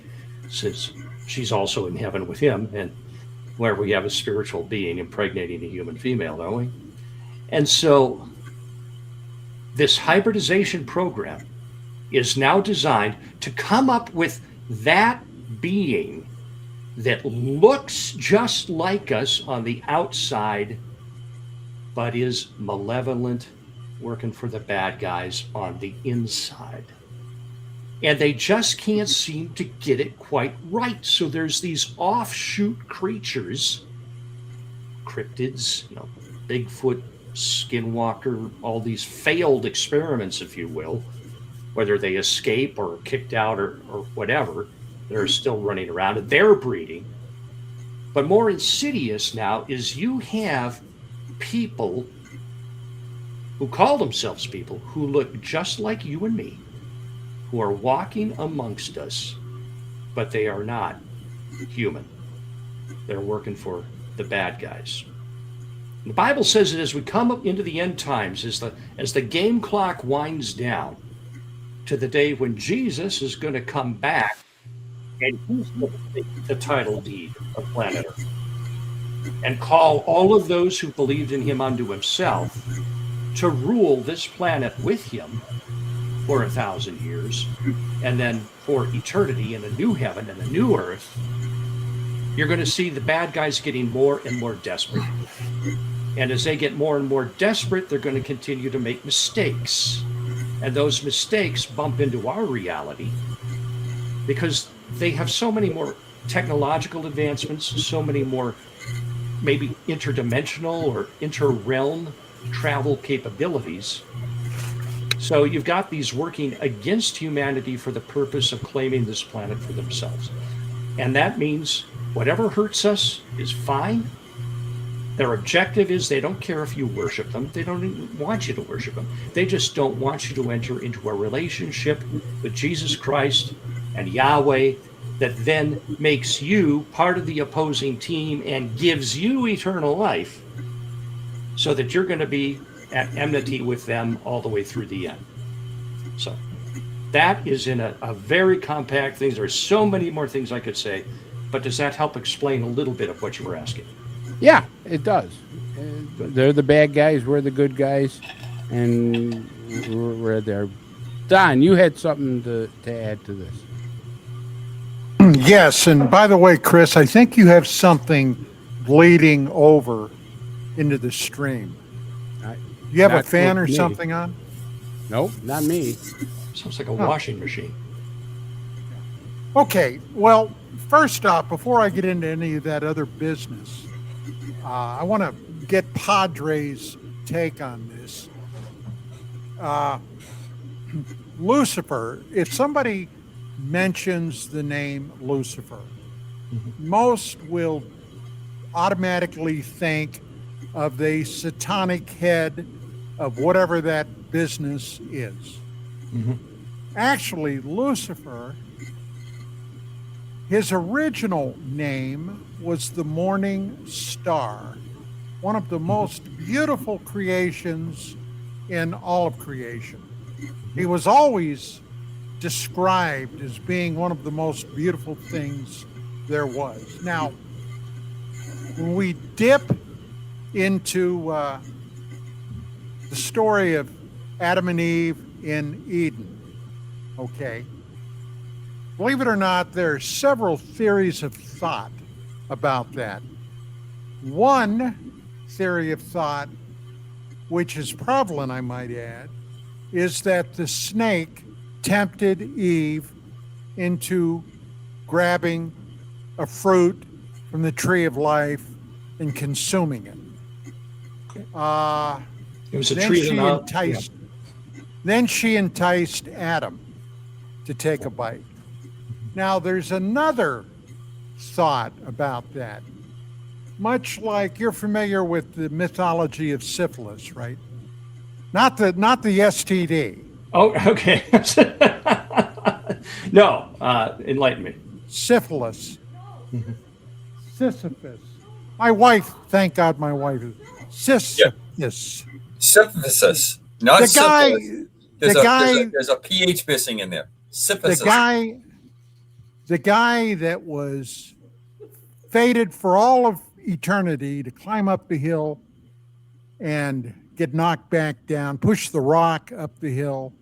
since she's also in heaven with him, and where we have a spiritual being impregnating a human female, don't we? And so this hybridization program is now designed to come up with that being that looks just like us on the outside, but is malevolent, working for the bad guys on the inside. And they just can't seem to get it quite right. So there's these offshoot creatures, cryptids, Bigfoot, Skinwalker, all these failed experiments, if you will, whether they escape or are kicked out or whatever, they're still running around and they're breeding. But more insidious now is you have people who call themselves people who look just like you and me, who are walking amongst us, but they are not human. They're working for the bad guys. The Bible says that as we come up into the end times, as the game clock winds down to the day when Jesus is going to come back, and he's going to take the title deed of planet Earth and call all of those who believed in him unto himself to rule this planet with him for 1,000 years, and then for eternity in a new heaven and a new earth. You're going to see the bad guys getting more and more desperate. And as they get more and more desperate, they're going to continue to make mistakes. And those mistakes bump into our reality because they have so many more technological advancements, so many more maybe interdimensional or inter-realm travel capabilities. So you've got these working against humanity for the purpose of claiming this planet for themselves. And that means whatever hurts us is fine. Their objective is they don't care if you worship them. They don't even want you to worship them. They just don't want you to enter into a relationship with Jesus Christ and Yahweh that then makes you part of the opposing team and gives you eternal life, so that you're going to be at enmity with them all the way through the end. So that is in a very compact thing. There's so many more things I could say, but does that help explain a little bit of what you were asking? Yeah, it does. They're the bad guys, we're the good guys, and we're there. Don, you had something to add to this. Yes, and by the way, Chris, I think you have something bleeding over into the stream. You have a fan or something on? Nope, not me. Sounds like a washing machine. Okay, well, first off, before I get into any of that other business, I want to get Padre's take on this. Lucifer, if somebody mentions the name Lucifer, most will automatically think of the satanic head of whatever that business is. Actually, Lucifer, his original name was the morning star, one of the most beautiful creations in all of creation. He was always described as being one of the most beautiful things there was. Now, when we dip into the story of Adam and Eve in Eden, okay, believe it or not, there are several theories of thought about that. One theory of thought, which is prevalent, I might add, is that the snake tempted Eve into grabbing a fruit from the tree of life and consuming it. It was a tree of knowledge. Then she enticed Adam to take a bite. Now, there's another thought about that. Much like you're familiar with the mythology of syphilis, right? Not the STD. Oh, okay. No, enlighten me. Syphilis. Sisyphus. My wife, thank God my wife is Sisyphus. Syphilis. Not The guy, syphilis. the guy, There's a PH missing in there. Syphilis. the guy that was fated for all of eternity to climb up the hill and get knocked back down, push the rock up the hill,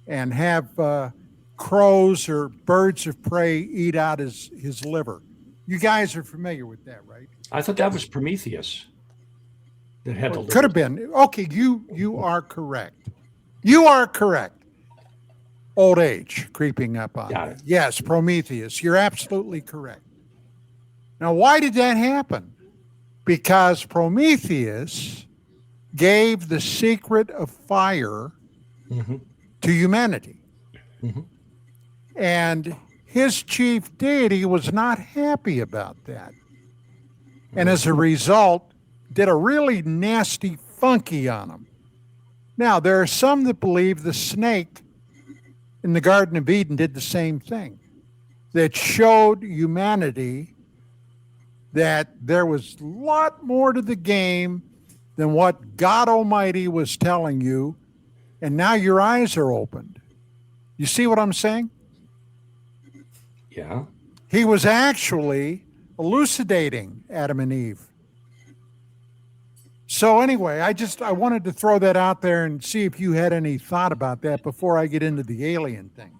and have crows or birds of prey eat out his liver. You guys are familiar with that, right? I thought that was Prometheus that had the liver. Could have been. Okay, you are correct. You are correct. Old age creeping up on Got you. it. Yes, Prometheus. You're absolutely correct. Now, why did that happen? Because Prometheus gave the secret of fire to humanity. And his chief deity was not happy about that. And as a result, did a really nasty funky on him. Now, there are some that believe the snake in the Garden of Eden did the same thing, that showed humanity that there was a lot more to the game than what God Almighty was telling you, and now your eyes are opened. You see what I'm saying? Yeah. He was actually elucidating Adam and Eve. So anyway, I wanted to throw that out there and see if you had any thought about that before I get into the alien thing.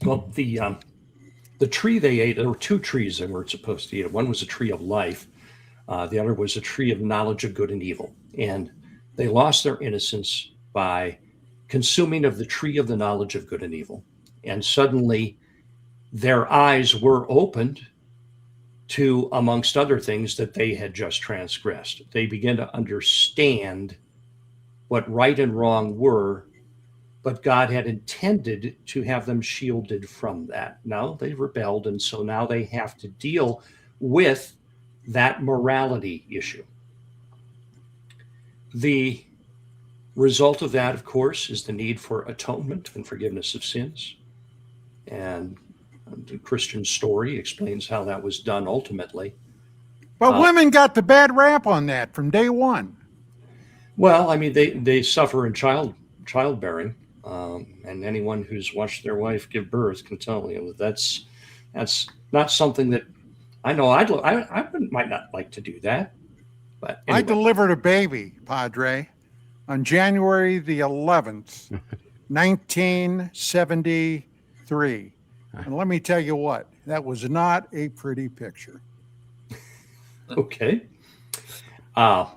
Well, the tree they ate, there were two trees they weren't supposed to eat. One was a tree of life. The other was a tree of knowledge of good and evil. And they lost their innocence by consuming of the tree of the knowledge of good and evil. And suddenly their eyes were opened to, amongst other things, that they had just transgressed. They began to understand what right and wrong were, but God had intended to have them shielded from that. Now they rebelled, and so now they have to deal with that morality issue. The result of that, of course, is the need for atonement and forgiveness of sins. And the Christian story explains how that was done ultimately. But women got the bad rap on that from day one. Well, I mean, they suffer in childbearing, and anyone who's watched their wife give birth can tell you that's not something that I know. I might not like to do that, but anyway. I delivered a baby, Padre, on January the 11th, 1973. And let me tell you what, that was not a pretty picture. Okay. Can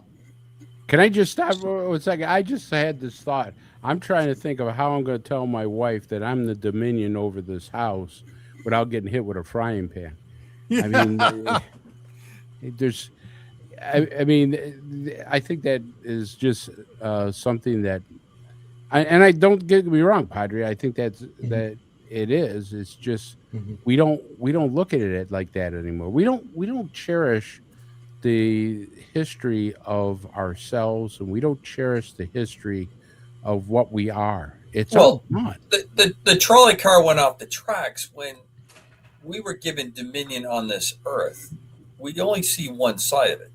I just stop for a second? I just had this thought. I'm trying to think of how I'm going to tell my wife that I'm the dominion over this house without getting hit with a frying pan. I mean, I think that is just something that, I don't get me wrong, Padre. I think that it is. It's just we don't look at it like that anymore. We don't cherish the history of ourselves, and we don't cherish the history of what we are. It's all gone. The trolley car went off the tracks when we were given dominion on this earth. We only see one side of it.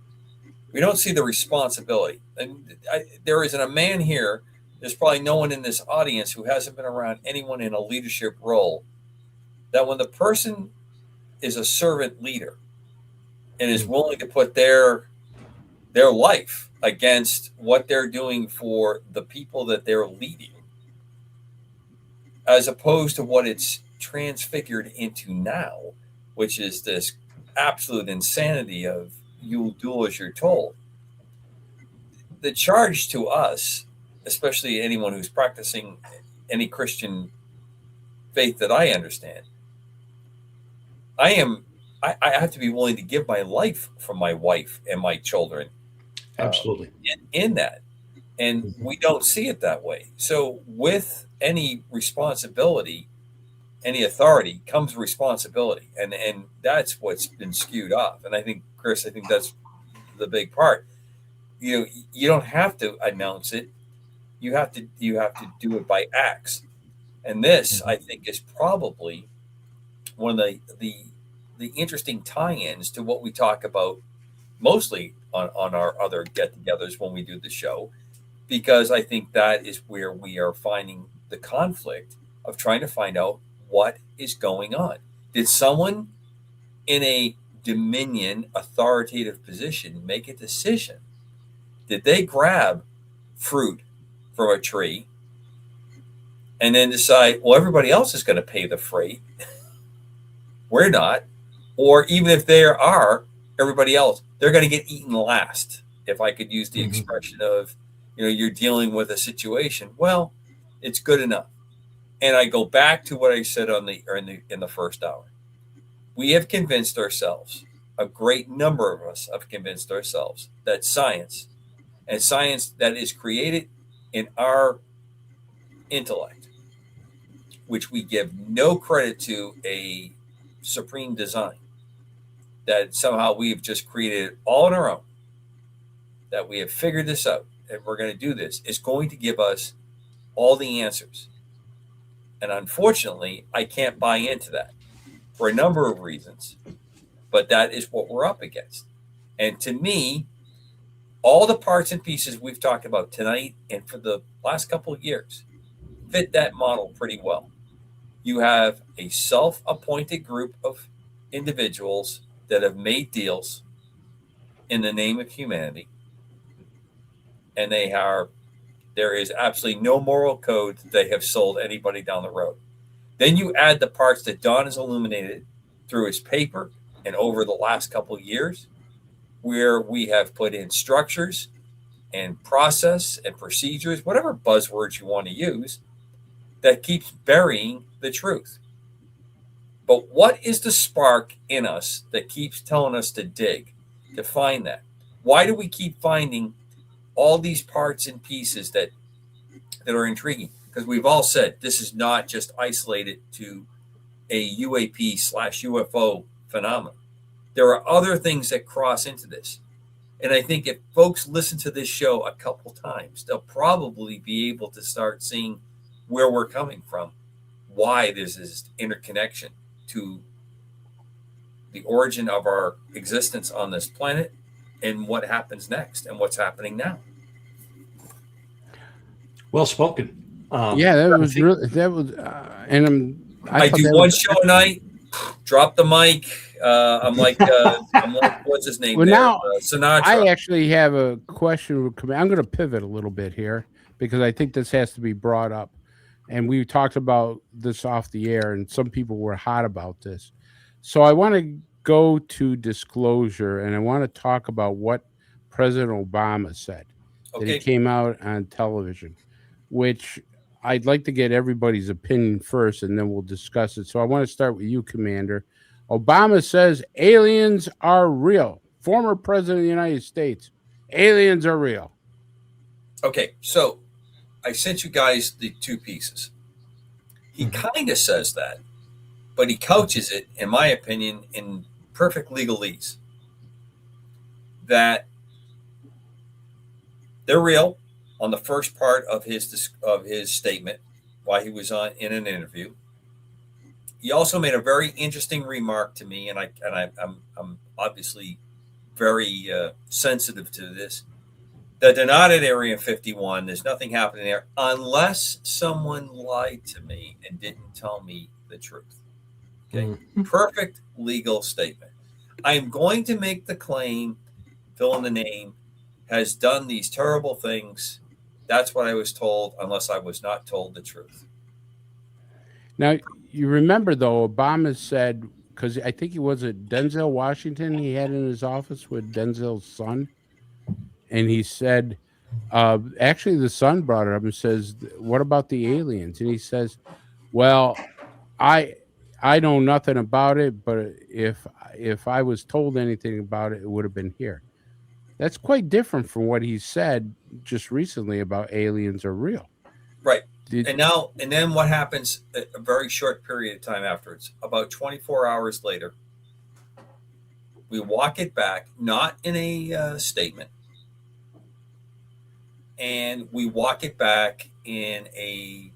We don't see the responsibility. And there isn't a man here there's probably no one in this audience who hasn't been around anyone in a leadership role, that when the person is a servant leader and is willing to put their life against what they're doing for the people that they're leading, as opposed to what it's transfigured into now, which is this absolute insanity of you'll do as you're told. The charge to us, especially anyone who's practicing any Christian faith that I understand, I have to be willing to give my life for my wife and my children. Absolutely. In that. And we don't see it that way. So with any responsibility, any authority comes responsibility. And that's what's been skewed off. And I think, Chris, that's the big part. You don't have to announce it. You have to do it by acts. And this, I think, is probably one of the interesting tie-ins to what we talk about mostly on our other get-togethers when we do the show, because I think that is where we are finding the conflict of trying to find out what is going on. Did someone in a dominion authoritative position make a decision? Did they grab fruit from a tree and then decide, well, everybody else is going to pay the freight, we're not? Or even if there are everybody else, they're going to get eaten last. If I could use the expression of, you're dealing with a situation, well, it's good enough. And I go back to what I said in the first hour. We have convinced ourselves, a great number of us have convinced ourselves, that science, and science that is created in our intellect, which we give no credit to a supreme design, that somehow we've just created it all on our own, that we have figured this out and we're going to do this, is going to give us all the answers. And unfortunately, I can't buy into that for a number of reasons, but that is what we're up against. And to me, all the parts and pieces we've talked about tonight and for the last couple of years fit that model pretty well. You have a self-appointed group of individuals that have made deals in the name of humanity, and there is absolutely no moral code that they have sold anybody down the road. Then you add the parts that Don has illuminated through his paper and over the last couple of years, where we have put in structures and process and procedures, whatever buzzwords you want to use, that keeps burying the truth. But what is the spark in us that keeps telling us to dig, to find that? Why do we keep finding all these parts and pieces that are intriguing? Because we've all said this is not just isolated to a UAP/UFO phenomenon. There are other things that cross into this. And I think if folks listen to this show a couple times, they'll probably be able to start seeing where we're coming from, why there's this interconnection to the origin of our existence on this planet and what happens next and what's happening now. Well spoken. That was, and I do one show a night, drop the mic. I'm like, what's his name? Well, there? now Sinatra. I actually have a question. I'm going to pivot a little bit here because I think this has to be brought up. And we talked about this off the air, and some people were hot about this. So I want to go to disclosure, and I want to talk about what President Obama said. Okay. That he came out on television, which I'd like to get everybody's opinion first, and then we'll discuss it. So I want to start with you, Commander. Obama says aliens are real. Former President of the United States. Aliens are real. Okay, so I sent you guys the two pieces. He kind of says that, but he couches it, in my opinion, in perfect legalese. That they're real on the first part of his statement while he was in an interview. He also made a very interesting remark to me, and I'm obviously very sensitive to this. that they're not at Area 51. There's nothing happening there unless someone lied to me and didn't tell me the truth. Okay. Perfect legal statement. I am going to make the claim, fill in the name, has done these terrible things. That's what I was told, unless I was not told the truth. Now, you remember, though, Obama said, because I think he was at Denzel Washington, he had in his office with Denzel's son. And he said, actually, the son brought it up and says, what about the aliens? And he says, well, I know nothing about it, but if I was told anything about it, it would have been here. That's quite different from what he said just recently about aliens are real. Right. And then what happens a very short period of time afterwards, about 24 hours later, we walk it back, not in a statement, and we walk it back in a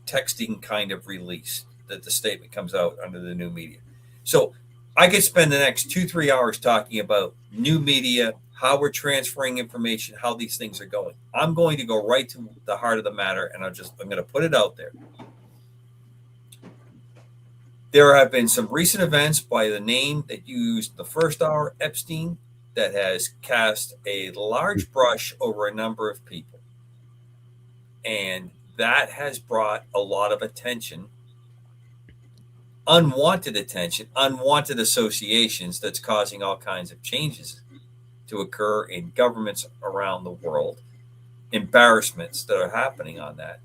texting kind of release that the statement comes out under the new media. So I could spend the next 2-3 hours talking about new media, how we're transferring information, how these things are going. I'm going to go right to the heart of the matter, and I'm going to put it out there. There have been some recent events by the name that used the first hour, Epstein, that has cast a large brush over a number of people. And that has brought a lot of attention, unwanted associations that's causing all kinds of changes to occur in governments around the world, embarrassments that are happening on that.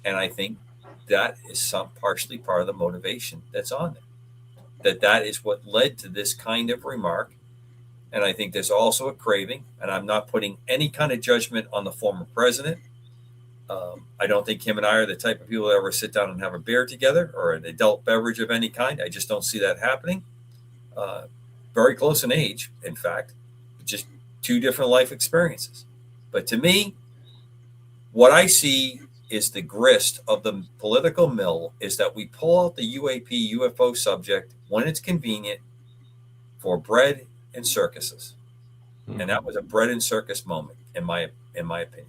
And I think that is partially part of the motivation that's on there. That is what led to this kind of remark. And I think there's also a craving, and I'm not putting any kind of judgment on the former president. I don't think him and I are the type of people that ever sit down and have a beer together or an adult beverage of any kind. I just don't see that happening. Very close in age, in fact, just two different life experiences. But to me, what I see is the grist of the political mill is that we pull out the UAP UFO subject when it's convenient for bread and circuses. And that was a bread and circus moment, in my opinion.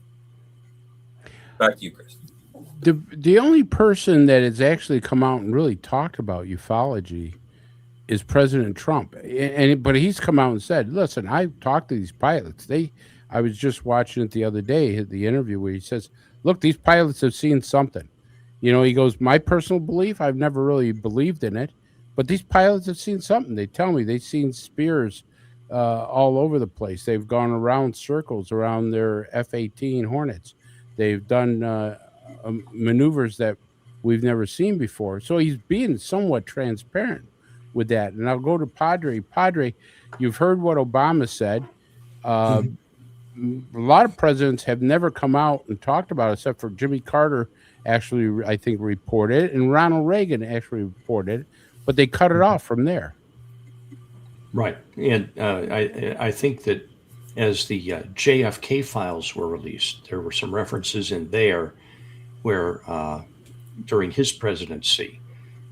Back to you, Chris. The only person that has actually come out and really talked about ufology is President Trump. But he's come out and said, listen, I talked to these pilots. I was just watching it the other day, the interview where he says, look, these pilots have seen something. He goes, my personal belief, I've never really believed in it, but these pilots have seen something. They tell me they've seen spears all over the place. They've gone around circles around their F-18 Hornets. They've done maneuvers that we've never seen before. So he's being somewhat transparent with that. And I'll go to Padre. Padre, you've heard what Obama said. A lot of presidents have never come out and talked about it, except for Jimmy Carter actually, I think, reported it, and Ronald Reagan actually reported it, but they cut it off from there. Right. And I think that as the JFK files were released, there were some references in there where during his presidency,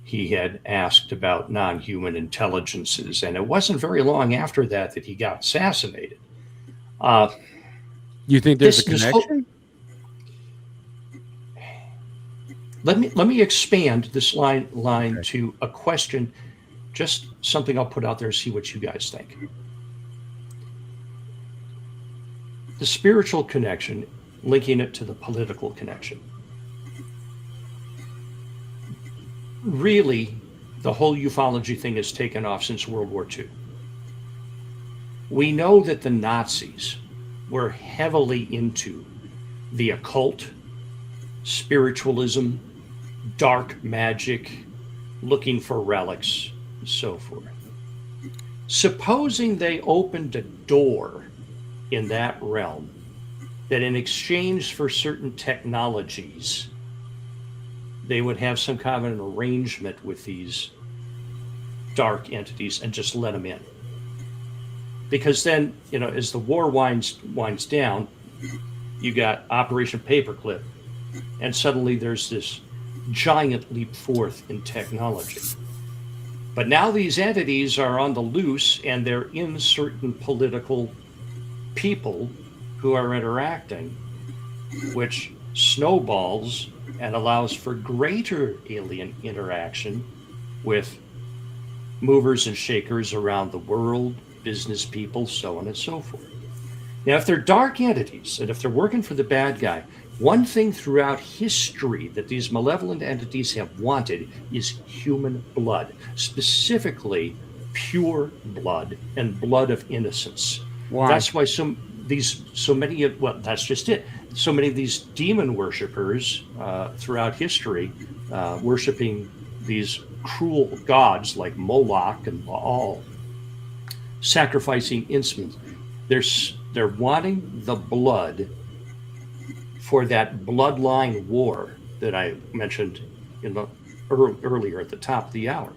he had asked about non-human intelligences. And it wasn't very long after that he got assassinated. You think there's a connection? Let me expand this line to a question, just something I'll put out there, see what you guys think. The spiritual connection, linking it to the political connection. Really, the whole ufology thing has taken off since World War II. We know that the Nazis were heavily into the occult, spiritualism, dark magic, looking for relics, and so forth. Supposing they opened a door in that realm, that in exchange for certain technologies, they would have some kind of an arrangement with these dark entities and just let them in. Because then, as the war winds down, you got Operation Paperclip, and suddenly there's this giant leap forth in technology. But now these entities are on the loose, and they're in certain political people who are interacting, which snowballs and allows for greater alien interaction with movers and shakers around the world, business people, so on and so forth. Now, if they're dark entities and if they're working for the bad guy, one thing throughout history that these malevolent entities have wanted is human blood, specifically pure blood and blood of innocence. Why? That's why so many of, well, that's just it. So many of these demon worshippers throughout history, worshiping these cruel gods like Moloch and Baal, sacrificing instruments. They're wanting the blood for that bloodline war that I mentioned in the earlier at the top of the hour,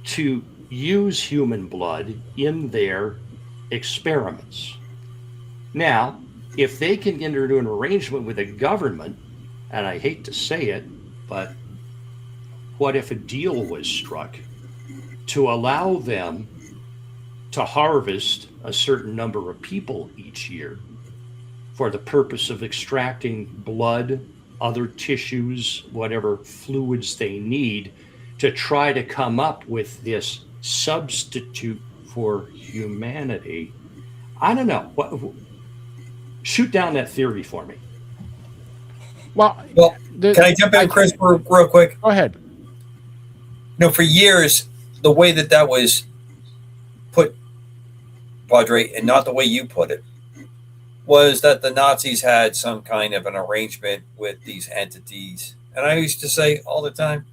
to use human blood in their experiments. Now, if they can get into an arrangement with a government, and I hate to say it, but what if a deal was struck to allow them to harvest a certain number of people each year for the purpose of extracting blood, other tissues, whatever fluids they need to try to come up with this substitute for humanity? I don't know. Shoot down that theory for me. Well, can I jump in, Chris, real quick? Go ahead. For years, the way that was put, Padre, and not the way you put it, was that the Nazis had some kind of an arrangement with these entities. And I used to say all the time,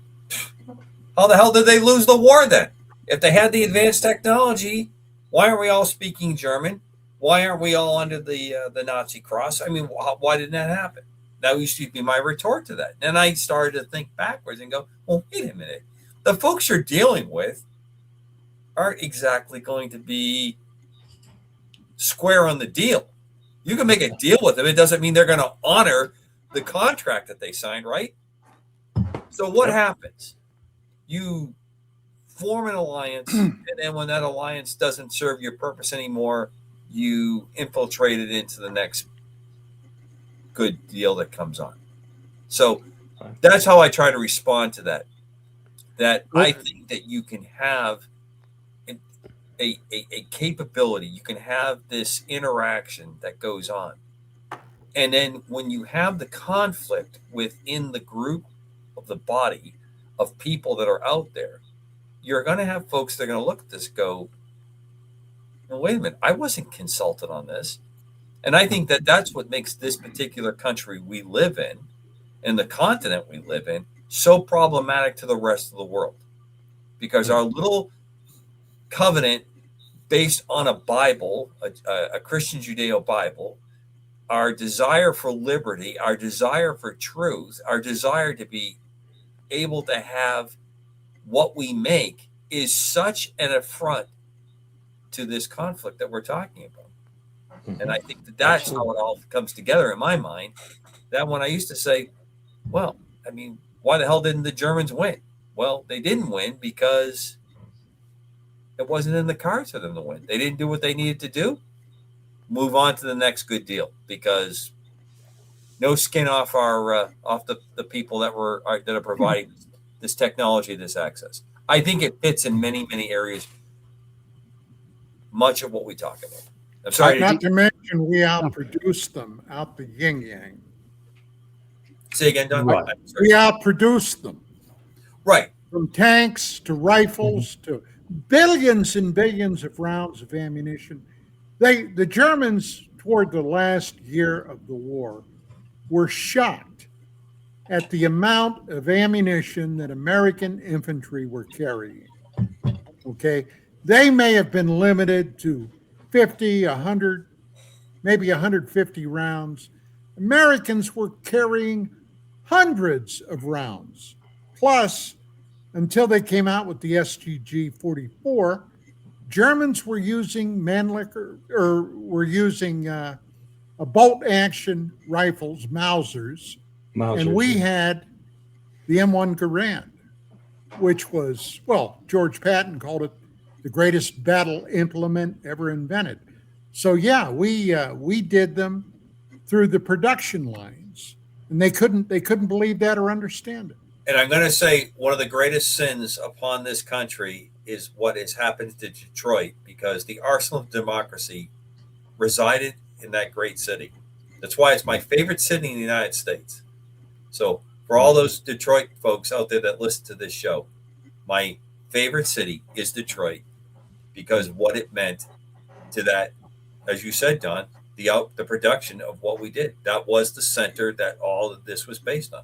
how the hell did they lose the war then? If they had the advanced technology, why aren't we all speaking German? Why aren't we all under the Nazi cross? I mean, why didn't that happen? That used to be my retort to that. And I started to think backwards and go, well, wait a minute. The folks you're dealing with aren't exactly going to be square on the deal. You can make a deal with them. It doesn't mean they're going to honor the contract that they signed, right? So what happens? You form an alliance, and then when that alliance doesn't serve your purpose anymore, you infiltrate it into the next good deal that comes on. So that's how I try to respond to that. That I think that you can have a capability, you can have this interaction that goes on. And then when you have the conflict within the group of the body of people that are out there, you're going to have folks that are going to look at this and go, well, wait a minute, I wasn't consulted on this. And I think that that's what makes this particular country we live in and the continent we live in so problematic to the rest of the world. Because our little covenant based on a Bible, a Christian Judeo Bible, our desire for liberty, our desire for truth, our desire to be able to have what we make is such an affront to this conflict that we're talking about. Mm-hmm. And I think that that's how it all comes together in my mind. That when I used to say, well, I mean, why the hell didn't the Germans win? Well, they didn't win because it wasn't in the cards for them to win. They didn't do what they needed to do. Move on to the next good deal, because no skin off our off the people that are providing this technology, this access. I think it fits in many, many areas. Much of what we talk about. I'm sorry. Not to mention, we outproduced them out the yin yang. Say again, Don. Right. We outproduced them. Right. From tanks to rifles to billions and billions of rounds of ammunition. The Germans, toward the last year of the war, were shocked at the amount of ammunition that American infantry were carrying. Okay. They may have been limited to 50, 100, maybe 150 rounds. Americans were carrying hundreds of rounds. Plus, until they came out with the STG-44, Germans were using bolt-action rifles, Mausers, and we had the M1 Garand, which was, well, George Patton called it the greatest battle implement ever invented. So yeah, we did them through the production lines, and they couldn't believe that or understand it. And I'm going to say one of the greatest sins upon this country is what has happened to Detroit, because the arsenal of democracy resided in that great city. That's why it's my favorite city in the United States. So for all those Detroit folks out there that listen to this show, my favorite city is Detroit because of what it meant to that, as you said, Don, the production of what we did. That was the center that all of this was based on.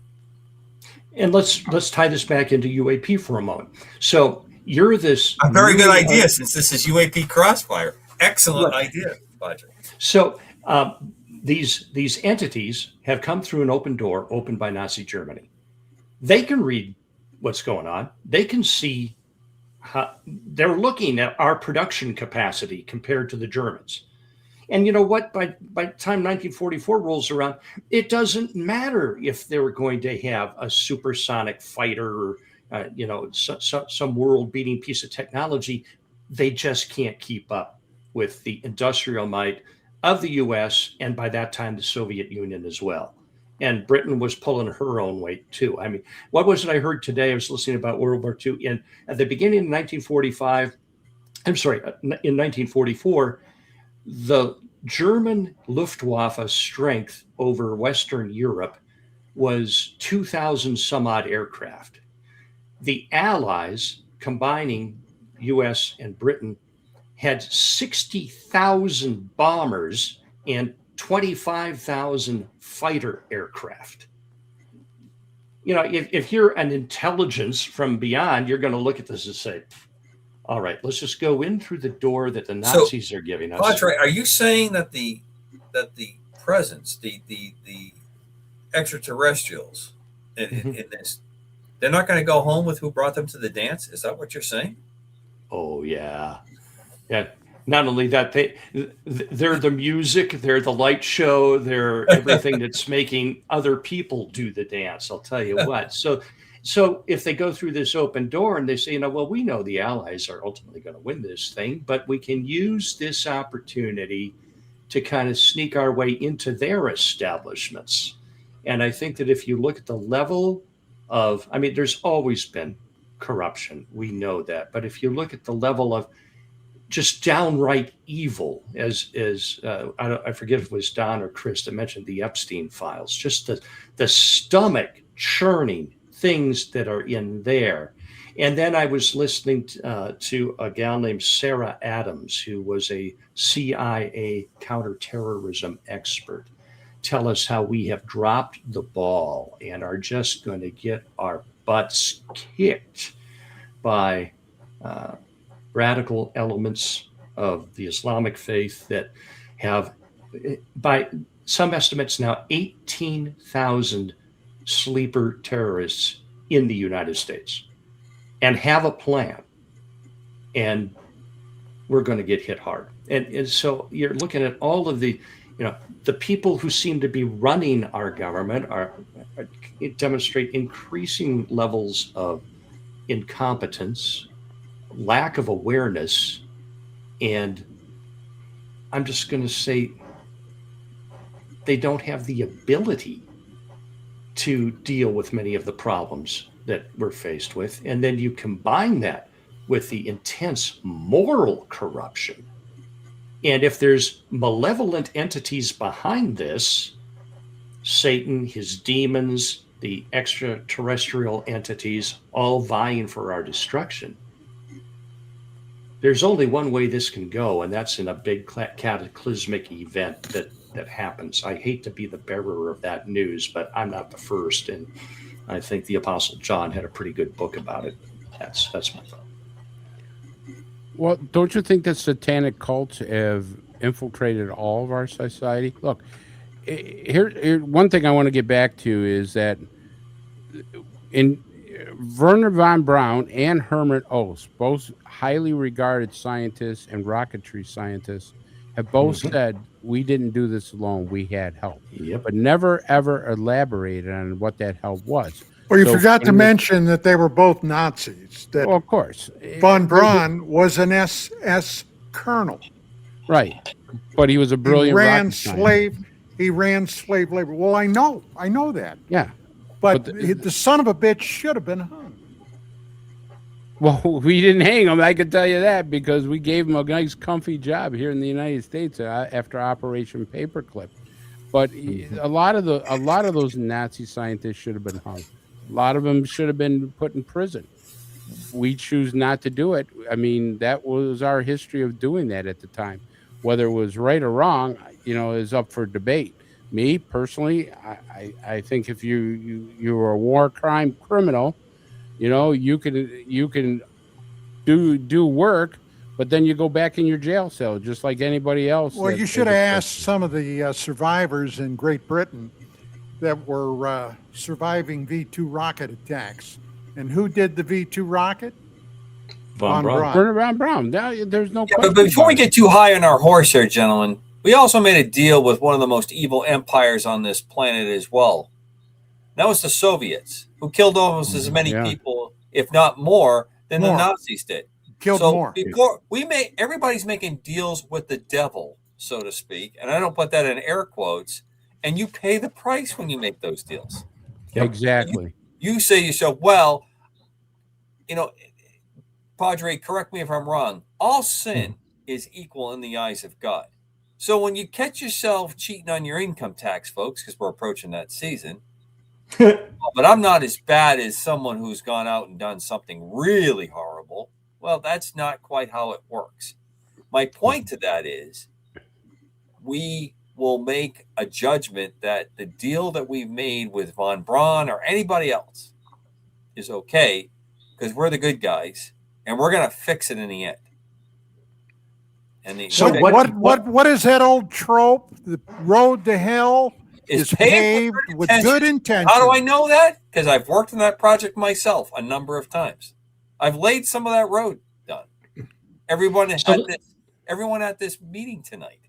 And let's tie this back into UAP for a moment. So you're this a very good idea, since this is UAP Crossfire. Excellent idea, Roger. So these entities have come through an open door opened by Nazi Germany. They can read what's going on. They can see how they're looking at our production capacity compared to the Germans. And you know what? By the time 1944 rolls around, it doesn't matter if they were going to have a supersonic fighter or some world-beating piece of technology. They just can't keep up with the industrial might of the U.S. and by that time the Soviet Union as well. And Britain was pulling her own weight too. I mean, what was it I heard today? I was listening about World War II. At the beginning of 1945, in 1944. The German Luftwaffe strength over Western Europe was 2,000 some odd aircraft. The Allies, combining US and Britain, had 60,000 bombers and 25,000 fighter aircraft. You know, if you're an intelligence from beyond, you're going to look at this and say, all right, let's just go in through the door that the Nazis are giving us. Padre, are you saying that the presence, the extraterrestrials in this, they're not going to go home with who brought them to the dance? Is that what you're saying? Oh yeah, yeah. Not only that, they're the music, they're the light show, they're everything that's making other people do the dance. I'll tell you what. So if they go through this open door and they say, well, we know the Allies are ultimately going to win this thing, but we can use this opportunity to kind of sneak our way into their establishments. And I think that if you look at the level of, I mean, there's always been corruption. We know that. But if you look at the level of just downright evil, as I forget if it was Don or Chris that mentioned the Epstein files, just the stomach churning things that are in there. And then I was listening to a gal named Sarah Adams, who was a CIA counterterrorism expert, tell us how we have dropped the ball and are just going to get our butts kicked by radical elements of the Islamic faith that have, by some estimates now, 18,000 sleeper terrorists in the United States and have a plan. And we're going to get hit hard. And so you're looking at all of the, the people who seem to be running our government demonstrate increasing levels of incompetence, lack of awareness, and I'm just going to say they don't have the ability to deal with many of the problems that we're faced with. And then you combine that with the intense moral corruption. And if there's malevolent entities behind this, Satan, his demons, the extraterrestrial entities, all vying for our destruction, there's only one way this can go, and that's in a big cataclysmic event that happens. I hate to be the bearer of that news, but I'm not the first. And I think the Apostle John had a pretty good book about it. That's my thought. Well, don't you think that satanic cults have infiltrated all of our society? Look, here one thing I want to get back to is that in Werner von Braun and Hermann Ost, both highly regarded scientists and rocketry scientists, have both said we didn't do this alone. We had help, but never ever elaborated on what that help was. Well, you forgot to mention that they were both Nazis. That of course, von Braun was an SS colonel. Right. But he was a brilliant rocket scientist. He ran slave labor. Well, I know that. Yeah. But the son of a bitch should have been hung. Well, we didn't hang him. I can tell you that because we gave him a nice, comfy job here in the United States after Operation Paperclip. But a lot of those Nazi scientists should have been hung. A lot of them should have been put in prison. We choose not to do it. I mean, that was our history of doing that at the time. Whether it was right or wrong, is up for debate. Me personally, I think if you're a war crime criminal, you can do work, but then you go back in your jail cell just like anybody else. Well, you should have asked some of the survivors in Great Britain that were surviving V2 rocket attacks. And who did the V2 rocket? Von Braun. Von Braun. There's no question. But before we get too high on our horse here, gentlemen, we also made a deal with one of the most evil empires on this planet as well. That was the Soviets, who killed almost as many people, if not more, than the Nazis did. Killed more. Before everybody's making deals with the devil, so to speak, and I don't put that in air quotes, and you pay the price when you make those deals. Exactly. You say to yourself, well, Padre, correct me if I'm wrong. All sin is equal in the eyes of God. So when you catch yourself cheating on your income tax, folks, because we're approaching that season, but I'm not as bad as someone who's gone out and done something really horrible. Well, that's not quite how it works. My point to that is we will make a judgment that the deal that we've made with Von Braun or anybody else is okay because we're the good guys and we're going to fix it in the end. And what is that old trope? The road to hell is paved with good intentions. How do I know that? Because I've worked on that project myself a number of times. I've laid some of that road done. Everyone at this meeting tonight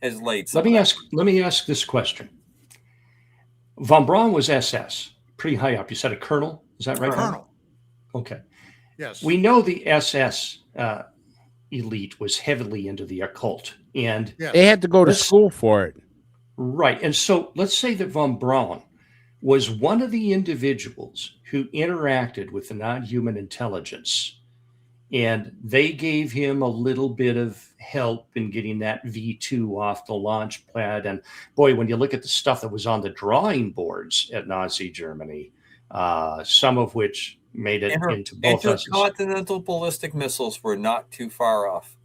has laid some. Let me ask this question. Von Braun was SS, pretty high up. You said a colonel. Is that right? Colonel. Okay. Yes. We know the SS elite was heavily into the occult, and they had to go to school for it. Right. And so let's say that Von Braun was one of the individuals who interacted with the non-human intelligence, and they gave him a little bit of help in getting that V2 off the launch pad. And boy, when you look at the stuff that was on the drawing boards at Nazi Germany, some of which made it into both intercontinental ballistic missiles were not too far off.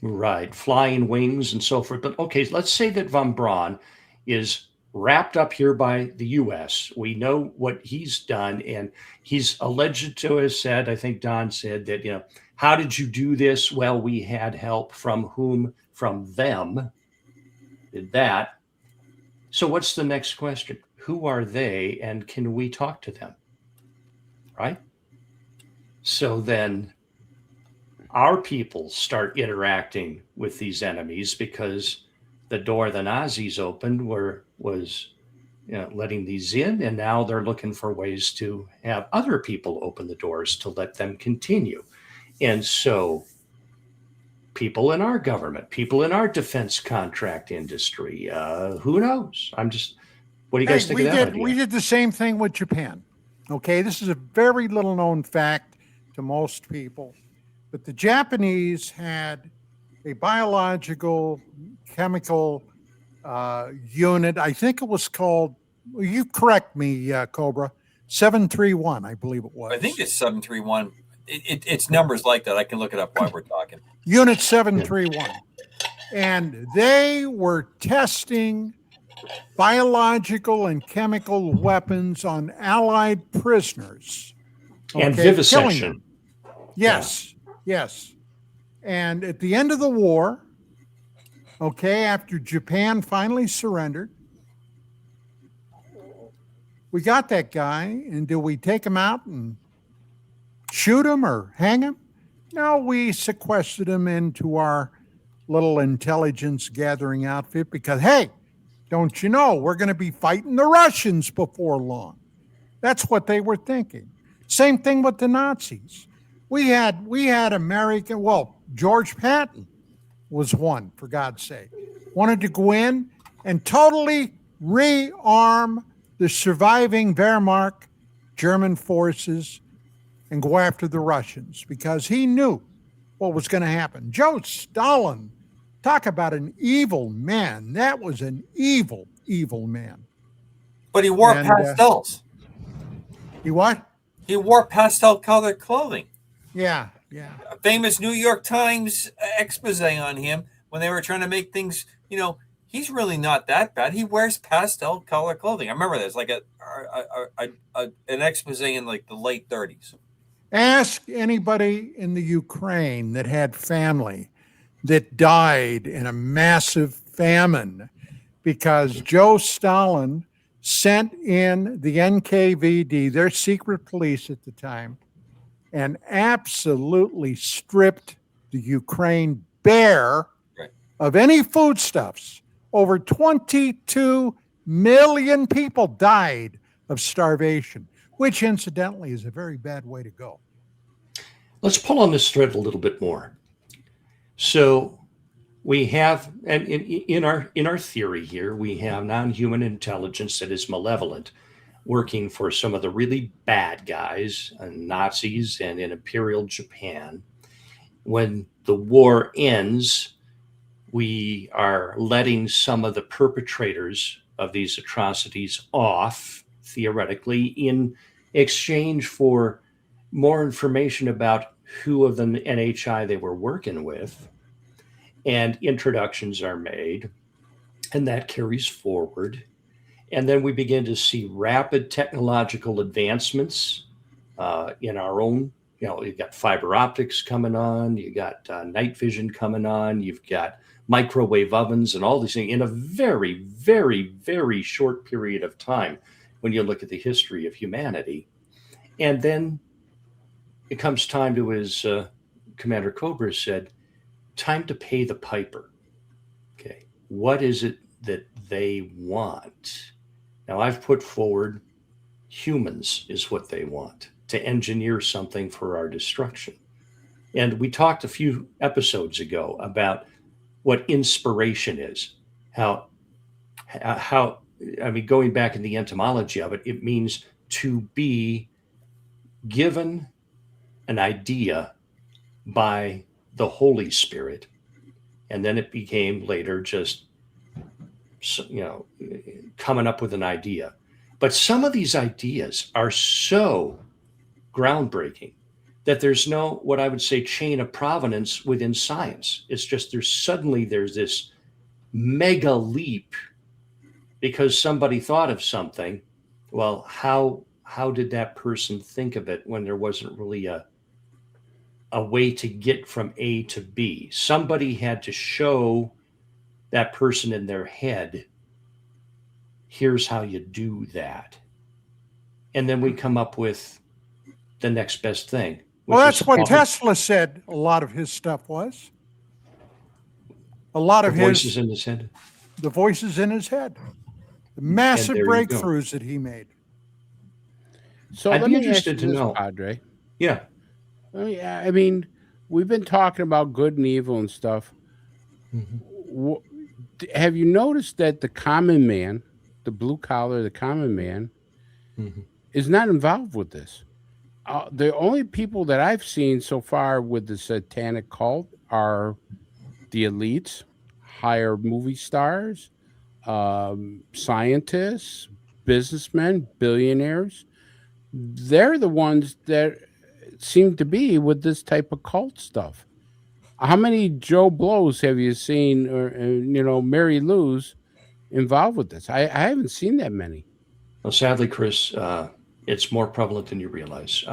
Right. Flying wings and so forth. But okay, let's say that Von Braun is wrapped up here by the U.S. We know what he's done, and he's alleged to have said, I think Don said that, how did you do this? Well, we had help from whom? From them. Did that. So what's the next question? Who are they, and can we talk to them? Right? So then our people start interacting with these enemies because the door the Nazis opened was letting these in, and now they're looking for ways to have other people open the doors to let them continue. And so people in our government, people in our defense contract industry, who knows? What do you guys think of that idea? We did the same thing with Japan. Okay, this is a very little known fact to most people, but the Japanese had a biological chemical unit. I think it was called, you correct me, Cobra, 731, I believe it was. I think it's 731. It's numbers like that. I can look it up while we're talking. Unit 731. And they were testing biological and chemical weapons on Allied prisoners. And vivisection. Yes, yes. And at the end of the war, after Japan finally surrendered, we got that guy, and did we take him out and shoot him or hang him? No, we sequestered him into our little intelligence gathering outfit because, hey, don't you know, we're going to be fighting the Russians before long. That's what they were thinking. Same thing with the Nazis. We had American, George Patton was one, for God's sake. wanted to go in and totally rearm the surviving Wehrmacht German forces and go after the Russians because he knew what was going to happen. Joe Stalin, talk about an evil man. That was an evil, evil man. But he wore pastels. He what? He wore pastel-colored clothing. Yeah, yeah. A famous New York Times expose on him when they were trying to make things, he's really not that bad. He wears pastel-colored clothing. I remember this, like an expose in like the late 30s. Ask anybody in the Ukraine that had family that died in a massive famine because Joe Stalin sent in the NKVD, their secret police at the time, and absolutely stripped the Ukraine bare of any foodstuffs. Over 22 million people died of starvation, which incidentally is a very bad way to go. Let's pull on this thread a little bit more. So we have, and in our theory here, we have non-human intelligence that is malevolent, working for some of the really bad guys, Nazis and in Imperial Japan. When the war ends, we are letting some of the perpetrators of these atrocities off, theoretically, in exchange for more information about who of the NHI they were working with. And introductions are made, and that carries forward. And then we begin to see rapid technological advancements in our own, you've got fiber optics coming on, you got night vision coming on, you've got microwave ovens and all these things in a very, very, very short period of time when you look at the history of humanity. And then it comes time to, as Commander Cobra said, time to pay the piper. Okay, what is it that they want? Now, I've put forward humans is what they want, to engineer something for our destruction. And we talked a few episodes ago about what inspiration is, how going back in the etymology of it, it means to be given an idea by the Holy Spirit. And then it became later just, coming up with an idea. But some of these ideas are so groundbreaking that there's no, what I would say, chain of provenance within science. It's just there's this mega leap because somebody thought of something. Well, how did that person think of it when there wasn't really a way to get from A to B? Somebody had to show that person in their head, here's how you do that. And then we come up with the next best thing. Well, that's what Tesla said a lot of his stuff was. A lot of his voices in his head. The voices in his head. The massive breakthroughs that he made. So I'd let be me interested ask you to this, know. Padre. Yeah. I mean, we've been talking about good and evil and stuff. Mm-hmm. Have you noticed that the common man, the blue collar, the common man, is not involved with this? The only people that I've seen so far with the satanic cult are the elites, higher movie stars, scientists, businessmen, billionaires. They're the ones that seem to be with this type of cult stuff. How many Joe Blows have you seen, or Mary Lou's involved with this? I haven't seen that many. Well, sadly, Chris, it's more prevalent than you realize.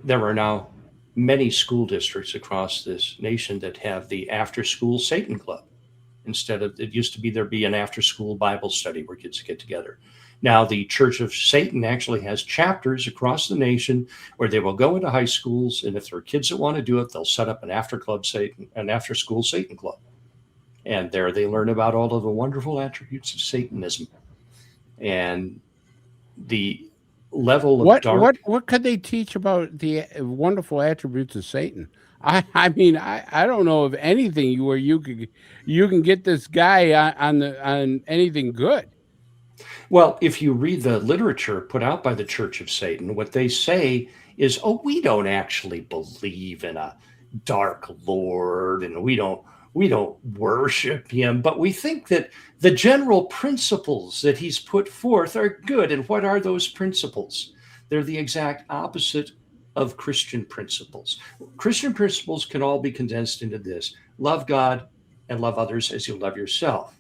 There are now many school districts across this nation that have the after-school Satan Club. Instead of, it used to be there'd be an after-school Bible study where kids get together. Now, the Church of Satan actually has chapters across the nation where they will go into high schools, and if there are kids that want to do it, they'll set up an after-school Satan Club. And there they learn about all of the wonderful attributes of Satanism. And the level of what could they teach about the wonderful attributes of Satan? I mean, I don't know of anything where you can get this guy on anything good. Well, if you read the literature put out by the Church of Satan, what they say is, oh, we don't actually believe in a dark lord, and we don't worship him, but we think that the general principles that he's put forth are good. And what are those principles? They're the exact opposite of Christian principles. Christian principles can all be condensed into this: love God and love others as you love yourself.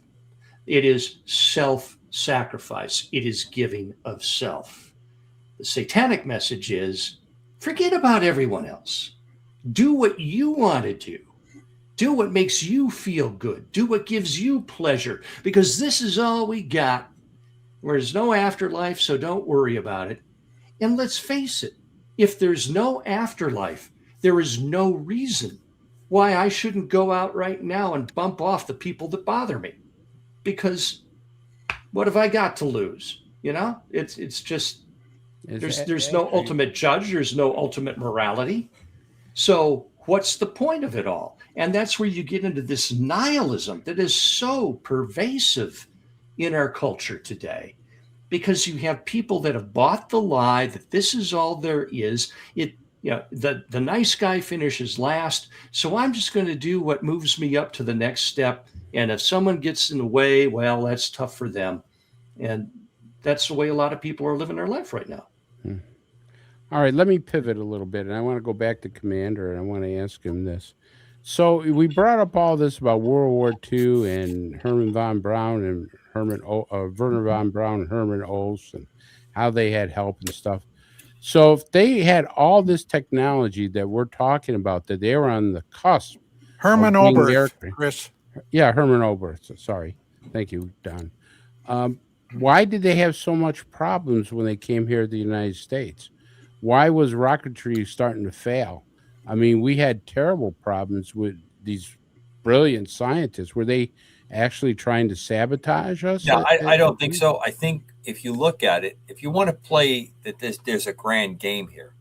It is self-sacrifice. It is giving of self. The satanic message is forget about everyone else. Do what you want to do. Do what makes you feel good. Do what gives you pleasure, because this is all we got. There's no afterlife, so don't worry about it. And let's face it, if there's no afterlife, there is no reason why I shouldn't go out right now and bump off the people that bother me. Because what have I got to lose? You know, it's just there's no ultimate judge. There's no ultimate morality. So what's the point of it all? And that's where you get into this nihilism that is so pervasive in our culture today, because you have people that have bought the lie that this is all there is. The nice guy finishes last, so I'm just going to do what moves me up to the next step. And if someone gets in the way, well, that's tough for them. And that's the way a lot of people are living their life right now. All right, let me pivot a little bit, and I want to go back to Commander, and I want to ask him this. So we brought up all this about World War II and Herman von Braun and Werner von Braun and Herman Olsen, how they had help and stuff. So if they had all this technology that we're talking about, that they were on the cusp. Herman Oberth, Chris. Yeah, Herman Oberth. Sorry. Thank you, Don. Why did they have so much problems when they came here to the United States? Why was rocketry starting to fail? I mean, we had terrible problems with these brilliant scientists. Were they actually trying to sabotage us? Yeah, I don't think so. I think if you look at it, if you want to play that there's a grand game here,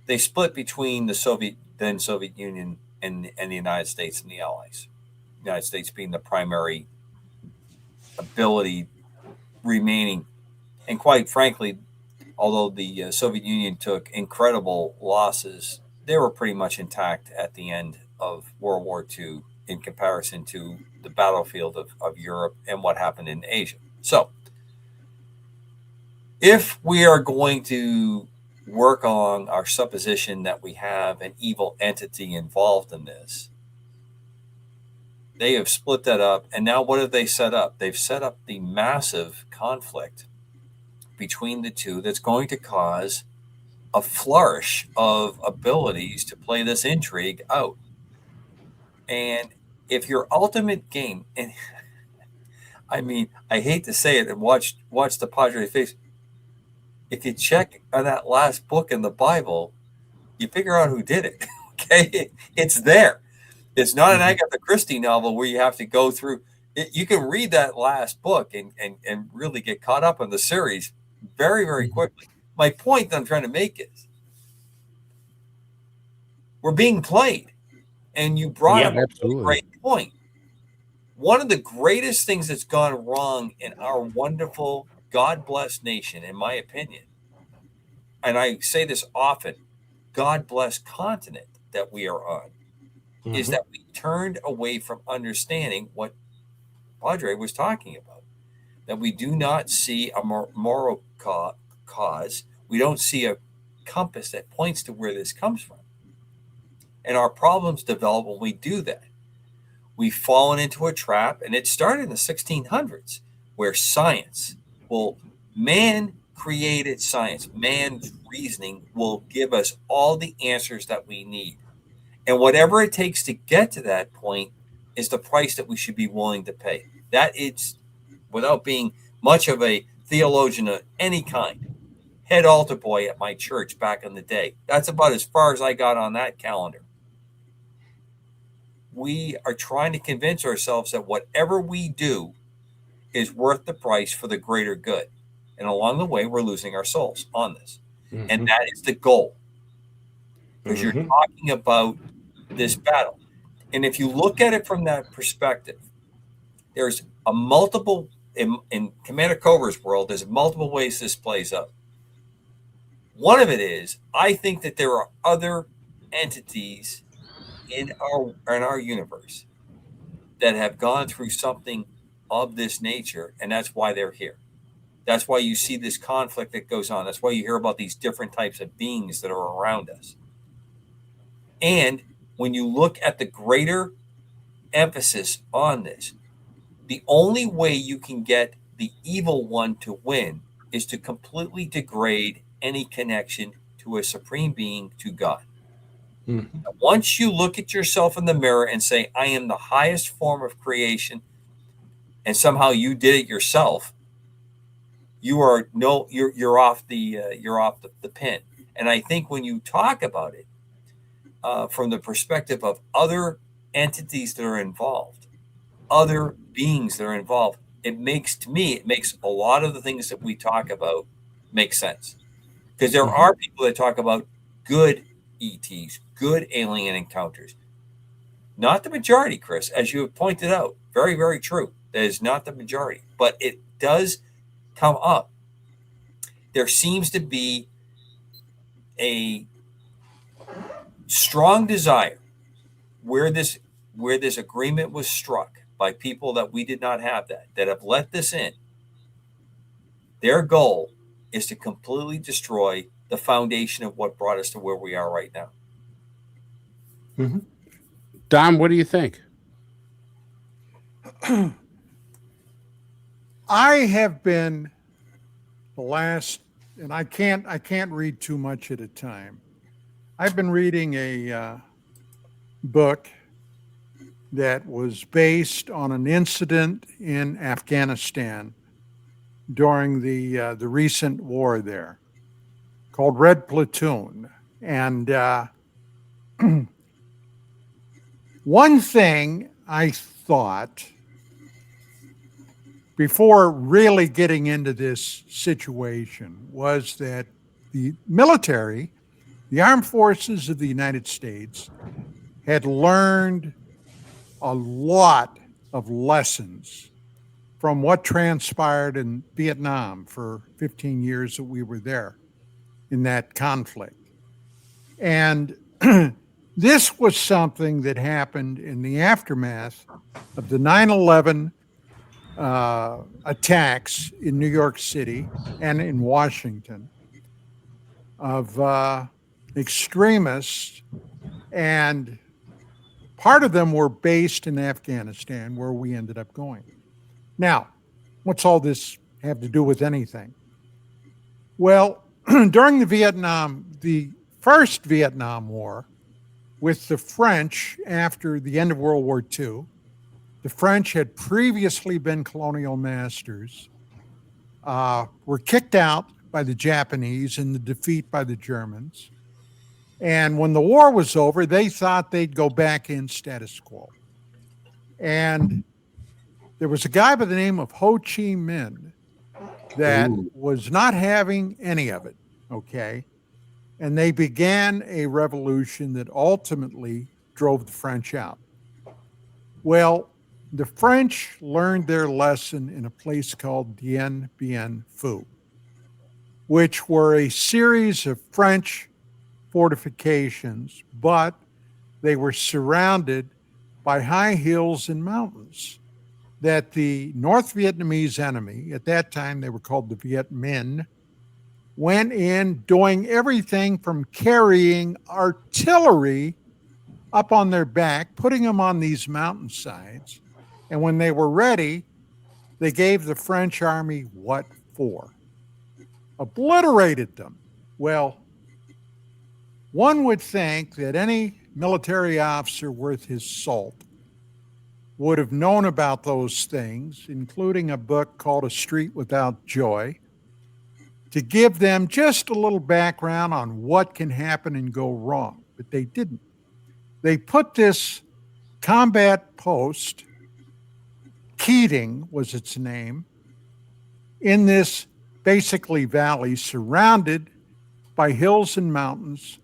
they split between the then Soviet Union and the United States and the Allies. The United States being the primary ability remaining. And quite frankly, although the Soviet Union took incredible losses, they were pretty much intact at the end of World War II in comparison to the battlefield of Europe and what happened in Asia. So if we are going to work on our supposition that we have an evil entity involved in this, they have split that up. And now what have they set up? They've set up the massive conflict between the two that's going to cause a flourish of abilities to play this intrigue out. And if your ultimate game, and I mean, I hate to say it and watch the Padre face, if you check on that last book in the Bible, you figure out who did it. Okay, it's there. It's not an Agatha Christie novel where you have to go through. You can read that last book and really get caught up in the series very, very quickly. My point that I'm trying to make is we're being played. And you brought up a great point. One of the greatest things that's gone wrong in our wonderful, God-blessed nation, in my opinion, and I say this often, God-blessed continent that we are on, is that we turned away from understanding what Padre was talking about. That we do not see a moral cause. We don't see a compass that points to where this comes from. And our problems develop when we do that. We've fallen into a trap, and it started in the 1600s, where science man created science. Man's reasoning will give us all the answers that we need. And whatever it takes to get to that point is the price that we should be willing to pay. That it's, without being much of a theologian of any kind, head altar boy at my church back in the day. That's about as far as I got on that calendar. We are trying to convince ourselves that whatever we do is worth the price for the greater good. And along the way, we're losing our souls on this. And that is the goal. because you're talking about this battle. And if you look at it from that perspective, there's a multiple in Commander Cobra's world. There's multiple ways this plays out. One of it is I think that there are other entities in our universe that have gone through something of this nature, and that's why they're here. That's why you see this conflict that goes on. That's why you hear about these different types of beings that are around us. And when you look at the greater emphasis on this, the only way you can get the evil one to win is to completely degrade any connection to a supreme being, to God. Mm-hmm. Once you look at yourself in the mirror and say, I am the highest form of creation, and somehow you did it yourself, you're off the pin. And I think when you talk about it from the perspective of other entities that are involved, other beings that are involved, it makes a lot of the things that we talk about make sense. Because there are people that talk about good ETs, good alien encounters. Not the majority, Chris, as you have pointed out. Very, very true. That is not the majority, but it does come up. There seems to be a strong desire where this agreement was struck by people that we did not have that have let this in. Their goal is to completely destroy the foundation of what brought us to where we are right now. Mm-hmm. Dom, what do you think? I have been the last, and I can't read too much at a time. I've been reading a book that was based on an incident in Afghanistan during the recent war there, called Red Platoon. And one thing I thought before really getting into this situation was that the military, the armed forces of the United States, had learned a lot of lessons from what transpired in Vietnam for 15 years that we were there in that conflict. And this was something that happened in the aftermath of the 9/11 attacks in New York City and in Washington of extremists, and part of them were based in Afghanistan, where we ended up going. Now, what's all this have to do with anything? Well, during the first Vietnam War, with the French after the end of World War II, the French had previously been colonial masters, were kicked out by the Japanese in the defeat by the Germans. And when the war was over, they thought they'd go back in status quo. And there was a guy by the name of Ho Chi Minh that was not having any of it, okay? And they began a revolution that ultimately drove the French out. Well, the French learned their lesson in a place called Dien Bien Phu, which were a series of French fortifications, but they were surrounded by high hills and mountains that the North Vietnamese enemy, at that time they were called the Viet Minh, went in doing everything from carrying artillery up on their back, putting them on these mountainsides. And when they were ready, they gave the French army what for? Obliterated them. Well, one would think that any military officer worth his salt would have known about those things, including a book called A Street Without Joy, to give them just a little background on what can happen and go wrong. But they didn't. They put this combat post, Keating was its name, in this basically valley surrounded by hills and mountains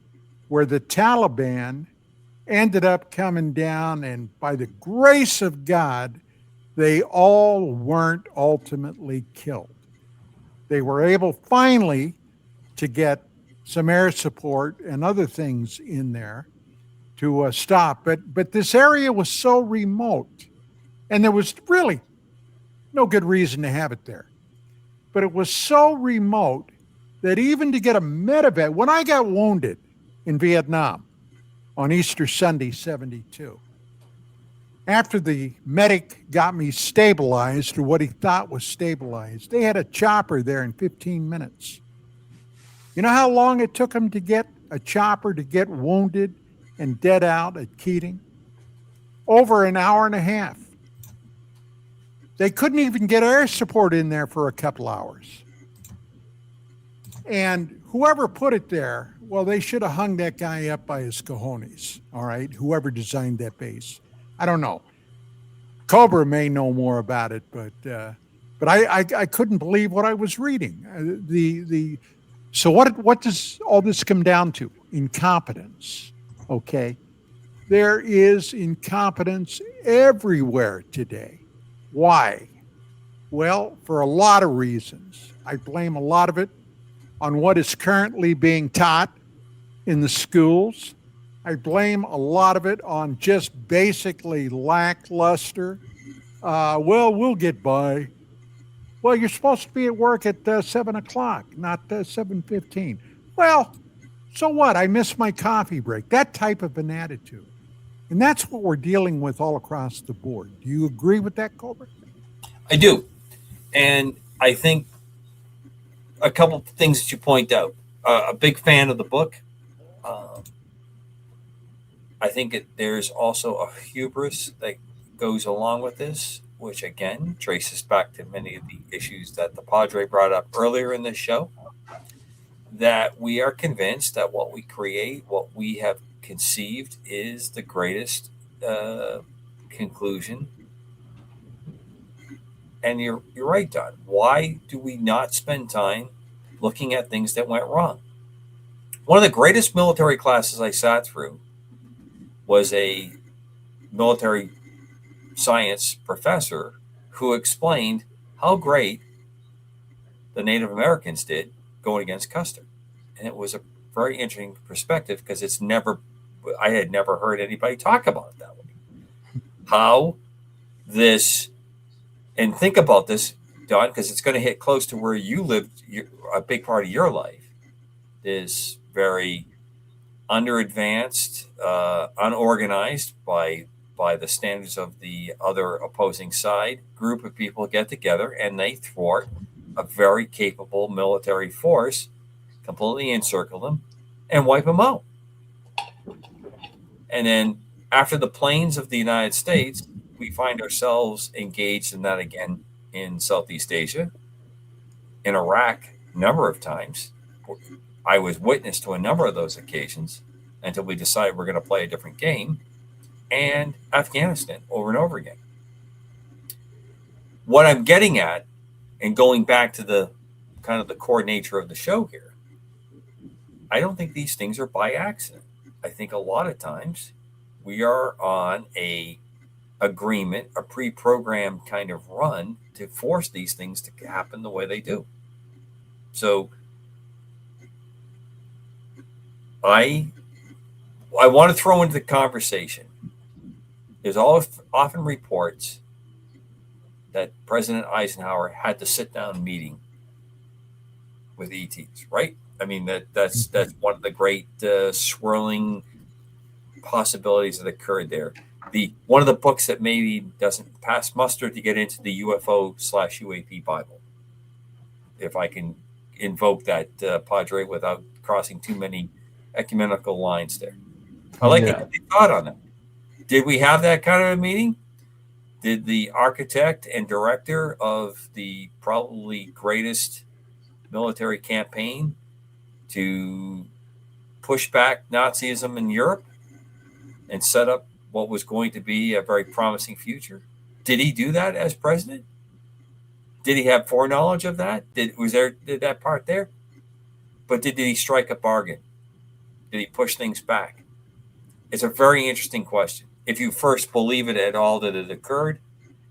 where the Taliban ended up coming down, and by the grace of God, they all weren't ultimately killed. They were able finally to get some air support and other things in there to stop. But this area was so remote, and there was really no good reason to have it there. But it was so remote that even to get a medevac, when I got wounded in Vietnam on Easter Sunday, 72, after the medic got me stabilized, or what he thought was stabilized, they had a chopper there in 15 minutes. You know how long it took them to get a chopper to get wounded and dead out at Keating? Over an hour and a half. They couldn't even get air support in there for a couple hours. And whoever put it there, well, they should have hung that guy up by his cojones, all right? Whoever designed that base. I don't know. Cobra may know more about it, but I couldn't believe what I was reading. So what does all this come down to? Incompetence, okay? There is incompetence everywhere today. Why? Well, for a lot of reasons. I blame a lot of it on what is currently being taught in the schools. I blame a lot of it on just basically lackluster. Well, we'll get by. Well, you're supposed to be at work at 7 o'clock, not 7:15. Well, so what? I missed my coffee break. That type of an attitude. And that's what we're dealing with all across the board. Do you agree with that, Colbert? I do. And I think a couple of things that you point out. A big fan of the book. I think there's also a hubris that goes along with this, which again traces back to many of the issues that the Padre brought up earlier in this show, that we are convinced that what we create, what we have conceived, is the greatest conclusion. And you're right, Don. Why do we not spend time looking at things that went wrong? One of the greatest military classes I sat through was a military science professor who explained how great the Native Americans did going against Custer. And it was a very interesting perspective because I had never heard anybody talk about it that way. How this, and think about this, Don, because it's going to hit close to where you lived a big part of your life, is very under-advanced, unorganized by the standards of the other opposing side. Group of people get together and they thwart a very capable military force, completely encircle them, and wipe them out. And then after the plains of the United States, we find ourselves engaged in that again in Southeast Asia, in Iraq, a number of times. I was witness to a number of those occasions until we decided we're going to play a different game, and Afghanistan over and over again. What I'm getting at, and going back to the kind of the core nature of the show here, I don't think these things are by accident. I think a lot of times we are on a agreement, a pre-programmed kind of run to force these things to happen the way they do. So I want to throw into the conversation, there's often reports that President Eisenhower had to sit down meeting with ETs, right? I mean, that's one of the great swirling possibilities that occurred there. One of the books that maybe doesn't pass muster to get into the UFO/UAP Bible, if I can invoke that, Padre, without crossing too many ecumenical lines there. I like to get your thought on that. Did we have that kind of a meeting? Did the architect and director of the probably greatest military campaign to push back Nazism in Europe and set up what was going to be a very promising future, did he do that as president? Did he have foreknowledge of that? Did that part there? But did he strike a bargain? Did he push things back? It's a very interesting question. If you first believe it at all that it occurred,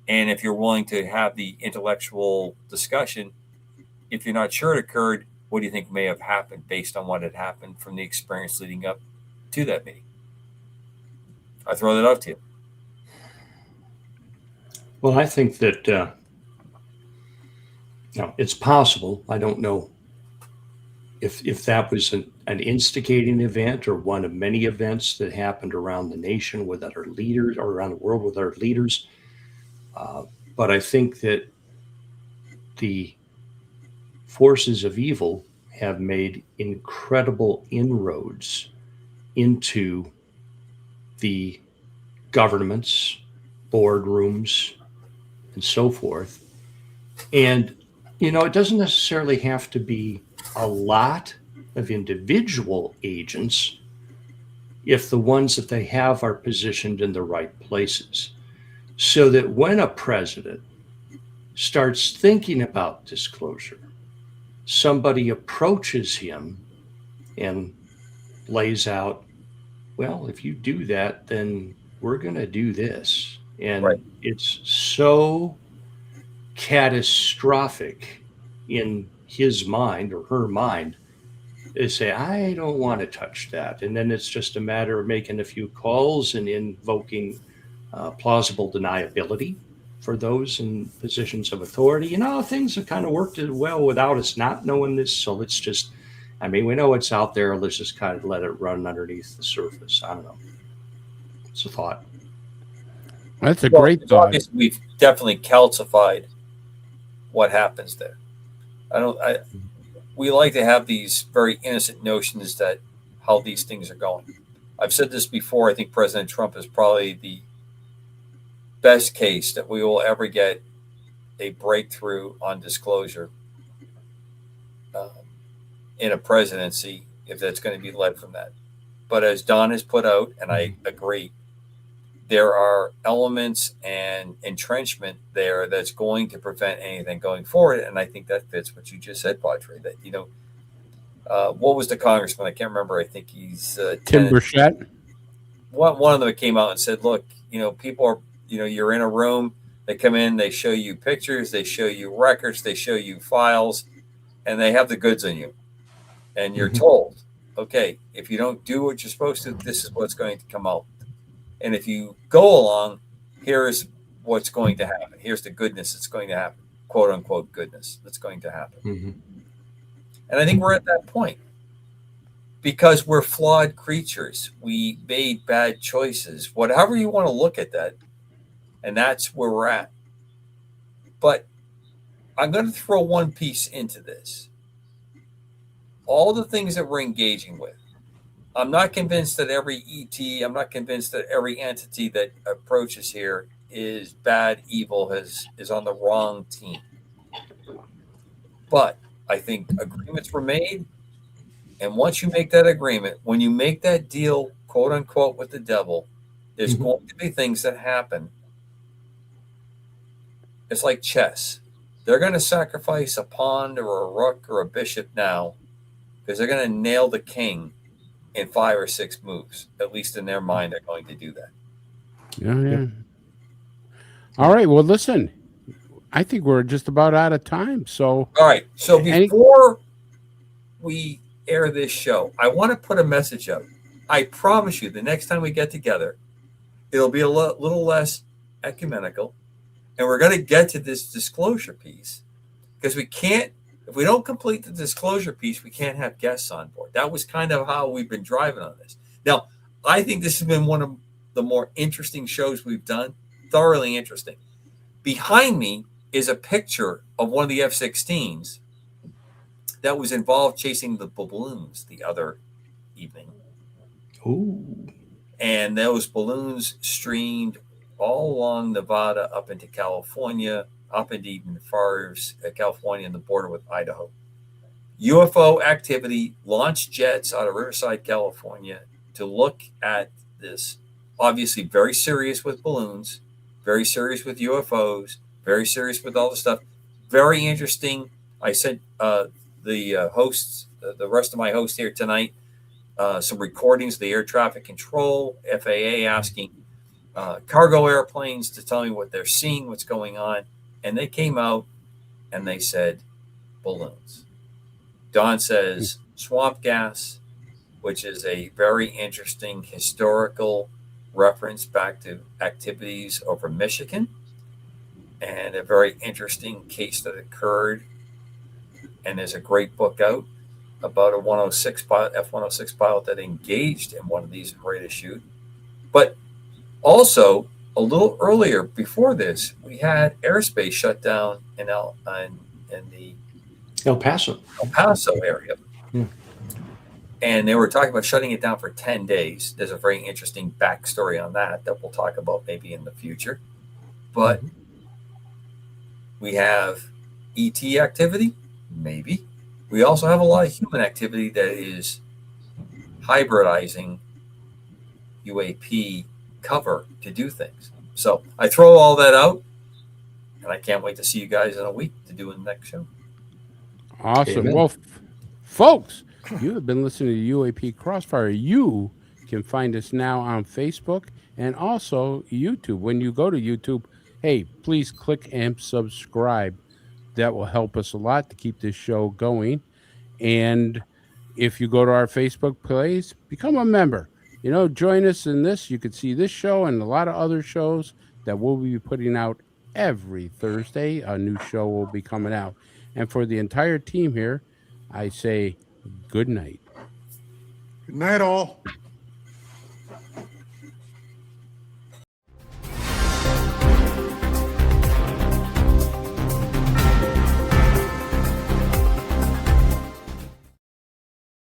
and if you're willing to have the intellectual discussion, if you're not sure it occurred, what do you think may have happened based on what had happened from the experience leading up to that meeting? I throw that out to you. Well, I think that it's possible. I don't know if that was an instigating event or one of many events that happened around the nation with other leaders or around the world with other leaders. But I think that the forces of evil have made incredible inroads into the governments, boardrooms, and so forth. And, it doesn't necessarily have to be a lot of individual agents if the ones that they have are positioned in the right places. So that when a president starts thinking about disclosure, somebody approaches him and lays out, well, if you do that, then we're going to do this. And Right. It's so catastrophic in his mind or her mind. They say, I don't want to touch that. And then it's just a matter of making a few calls and invoking plausible deniability for those in positions of authority. Things have kind of worked well without us not knowing this. So let's just, we know it's out there. Let's just kind of let it run underneath the surface. I don't know. It's a thought. That's a great thought. Obviously, we've definitely calcified what happens there. We like to have these very innocent notions that how these things are going. I've said this before. I think President Trump is probably the best case that we will ever get a breakthrough on disclosure in a presidency, if that's going to be led from that. But as Don has put out, and I agree, there are elements and entrenchment there that's going to prevent anything going forward. And I think that fits what you just said, Padre, that, what was the congressman? I can't remember. I think he's Tim Burchett. One of them came out and said, look, people are, you're in a room, they come in, they show you pictures, they show you records, they show you files, and they have the goods on you. And you're told, okay, if you don't do what you're supposed to, this is what's going to come out. And if you go along, here's what's going to happen. Here's the goodness that's going to happen, quote unquote goodness that's going to happen. Mm-hmm. And I think we're at that point because we're flawed creatures. We made bad choices, whatever you want to look at that. And that's where we're at. But I'm going to throw one piece into this. All the things that we're engaging with, I'm not convinced that every ET, I'm not convinced that every entity that approaches here is bad, evil, is on the wrong team. But I think agreements were made. And once you make that agreement, when you make that deal, quote unquote, with the devil, there's going to be things that happen. It's like chess. They're going to sacrifice a pawn or a rook or a bishop now because they're going to nail the king in 5 or 6 moves. At least in their mind, they're going to do that. Yeah. All right. Well, listen, I think we're just about out of time. So, all right. So before we air this show, I want to put a message up. I promise you, the next time we get together, it'll be a little less ecumenical, and we're going to get to this disclosure piece because we can't. If we don't complete the disclosure piece, we can't have guests on board. That was kind of how we've been driving on this. Now, I think this has been one of the more interesting shows we've done, thoroughly interesting. Behind me is a picture of one of the F-16s that was involved chasing the balloons the other evening. Ooh. And those balloons streamed all along Nevada up into California, up into even far as California and the border with Idaho. UFO activity, launched jets out of Riverside, California to look at this. Obviously very serious with balloons, very serious with UFOs, very serious with all the stuff. Very interesting. I sent the hosts, the rest of my hosts here tonight, some recordings of the air traffic control, FAA asking cargo airplanes to tell me what they're seeing, what's going on. And they came out and they said balloons. Don says swamp gas, which is a very interesting historical reference back to activities over Michigan, and a very interesting case that occurred. And there's a great book out about a F-106 pilot that engaged in one of these and ready to shoot. But also, a little earlier, before this, we had airspace shut down in the El Paso area. And they were talking about shutting it down for 10 days. There's a very interesting backstory on that we'll talk about maybe in the future. But we have ET activity, maybe. We also have a lot of human activity that is hybridizing UAP cover to do things. So I throw all that out, and I can't wait to see you guys in a week to do the next show. Awesome. Amen. Well, folks, you have been listening to UAP Crossfire. You can find us now on Facebook and also YouTube. When you go to YouTube, hey, please click and subscribe. That will help us a lot to keep this show going. And if you go to our Facebook page, become a member. Join us in this. You can see this show and a lot of other shows that we'll be putting out every Thursday. A new show will be coming out. And for the entire team here, I say good night. Good night, all.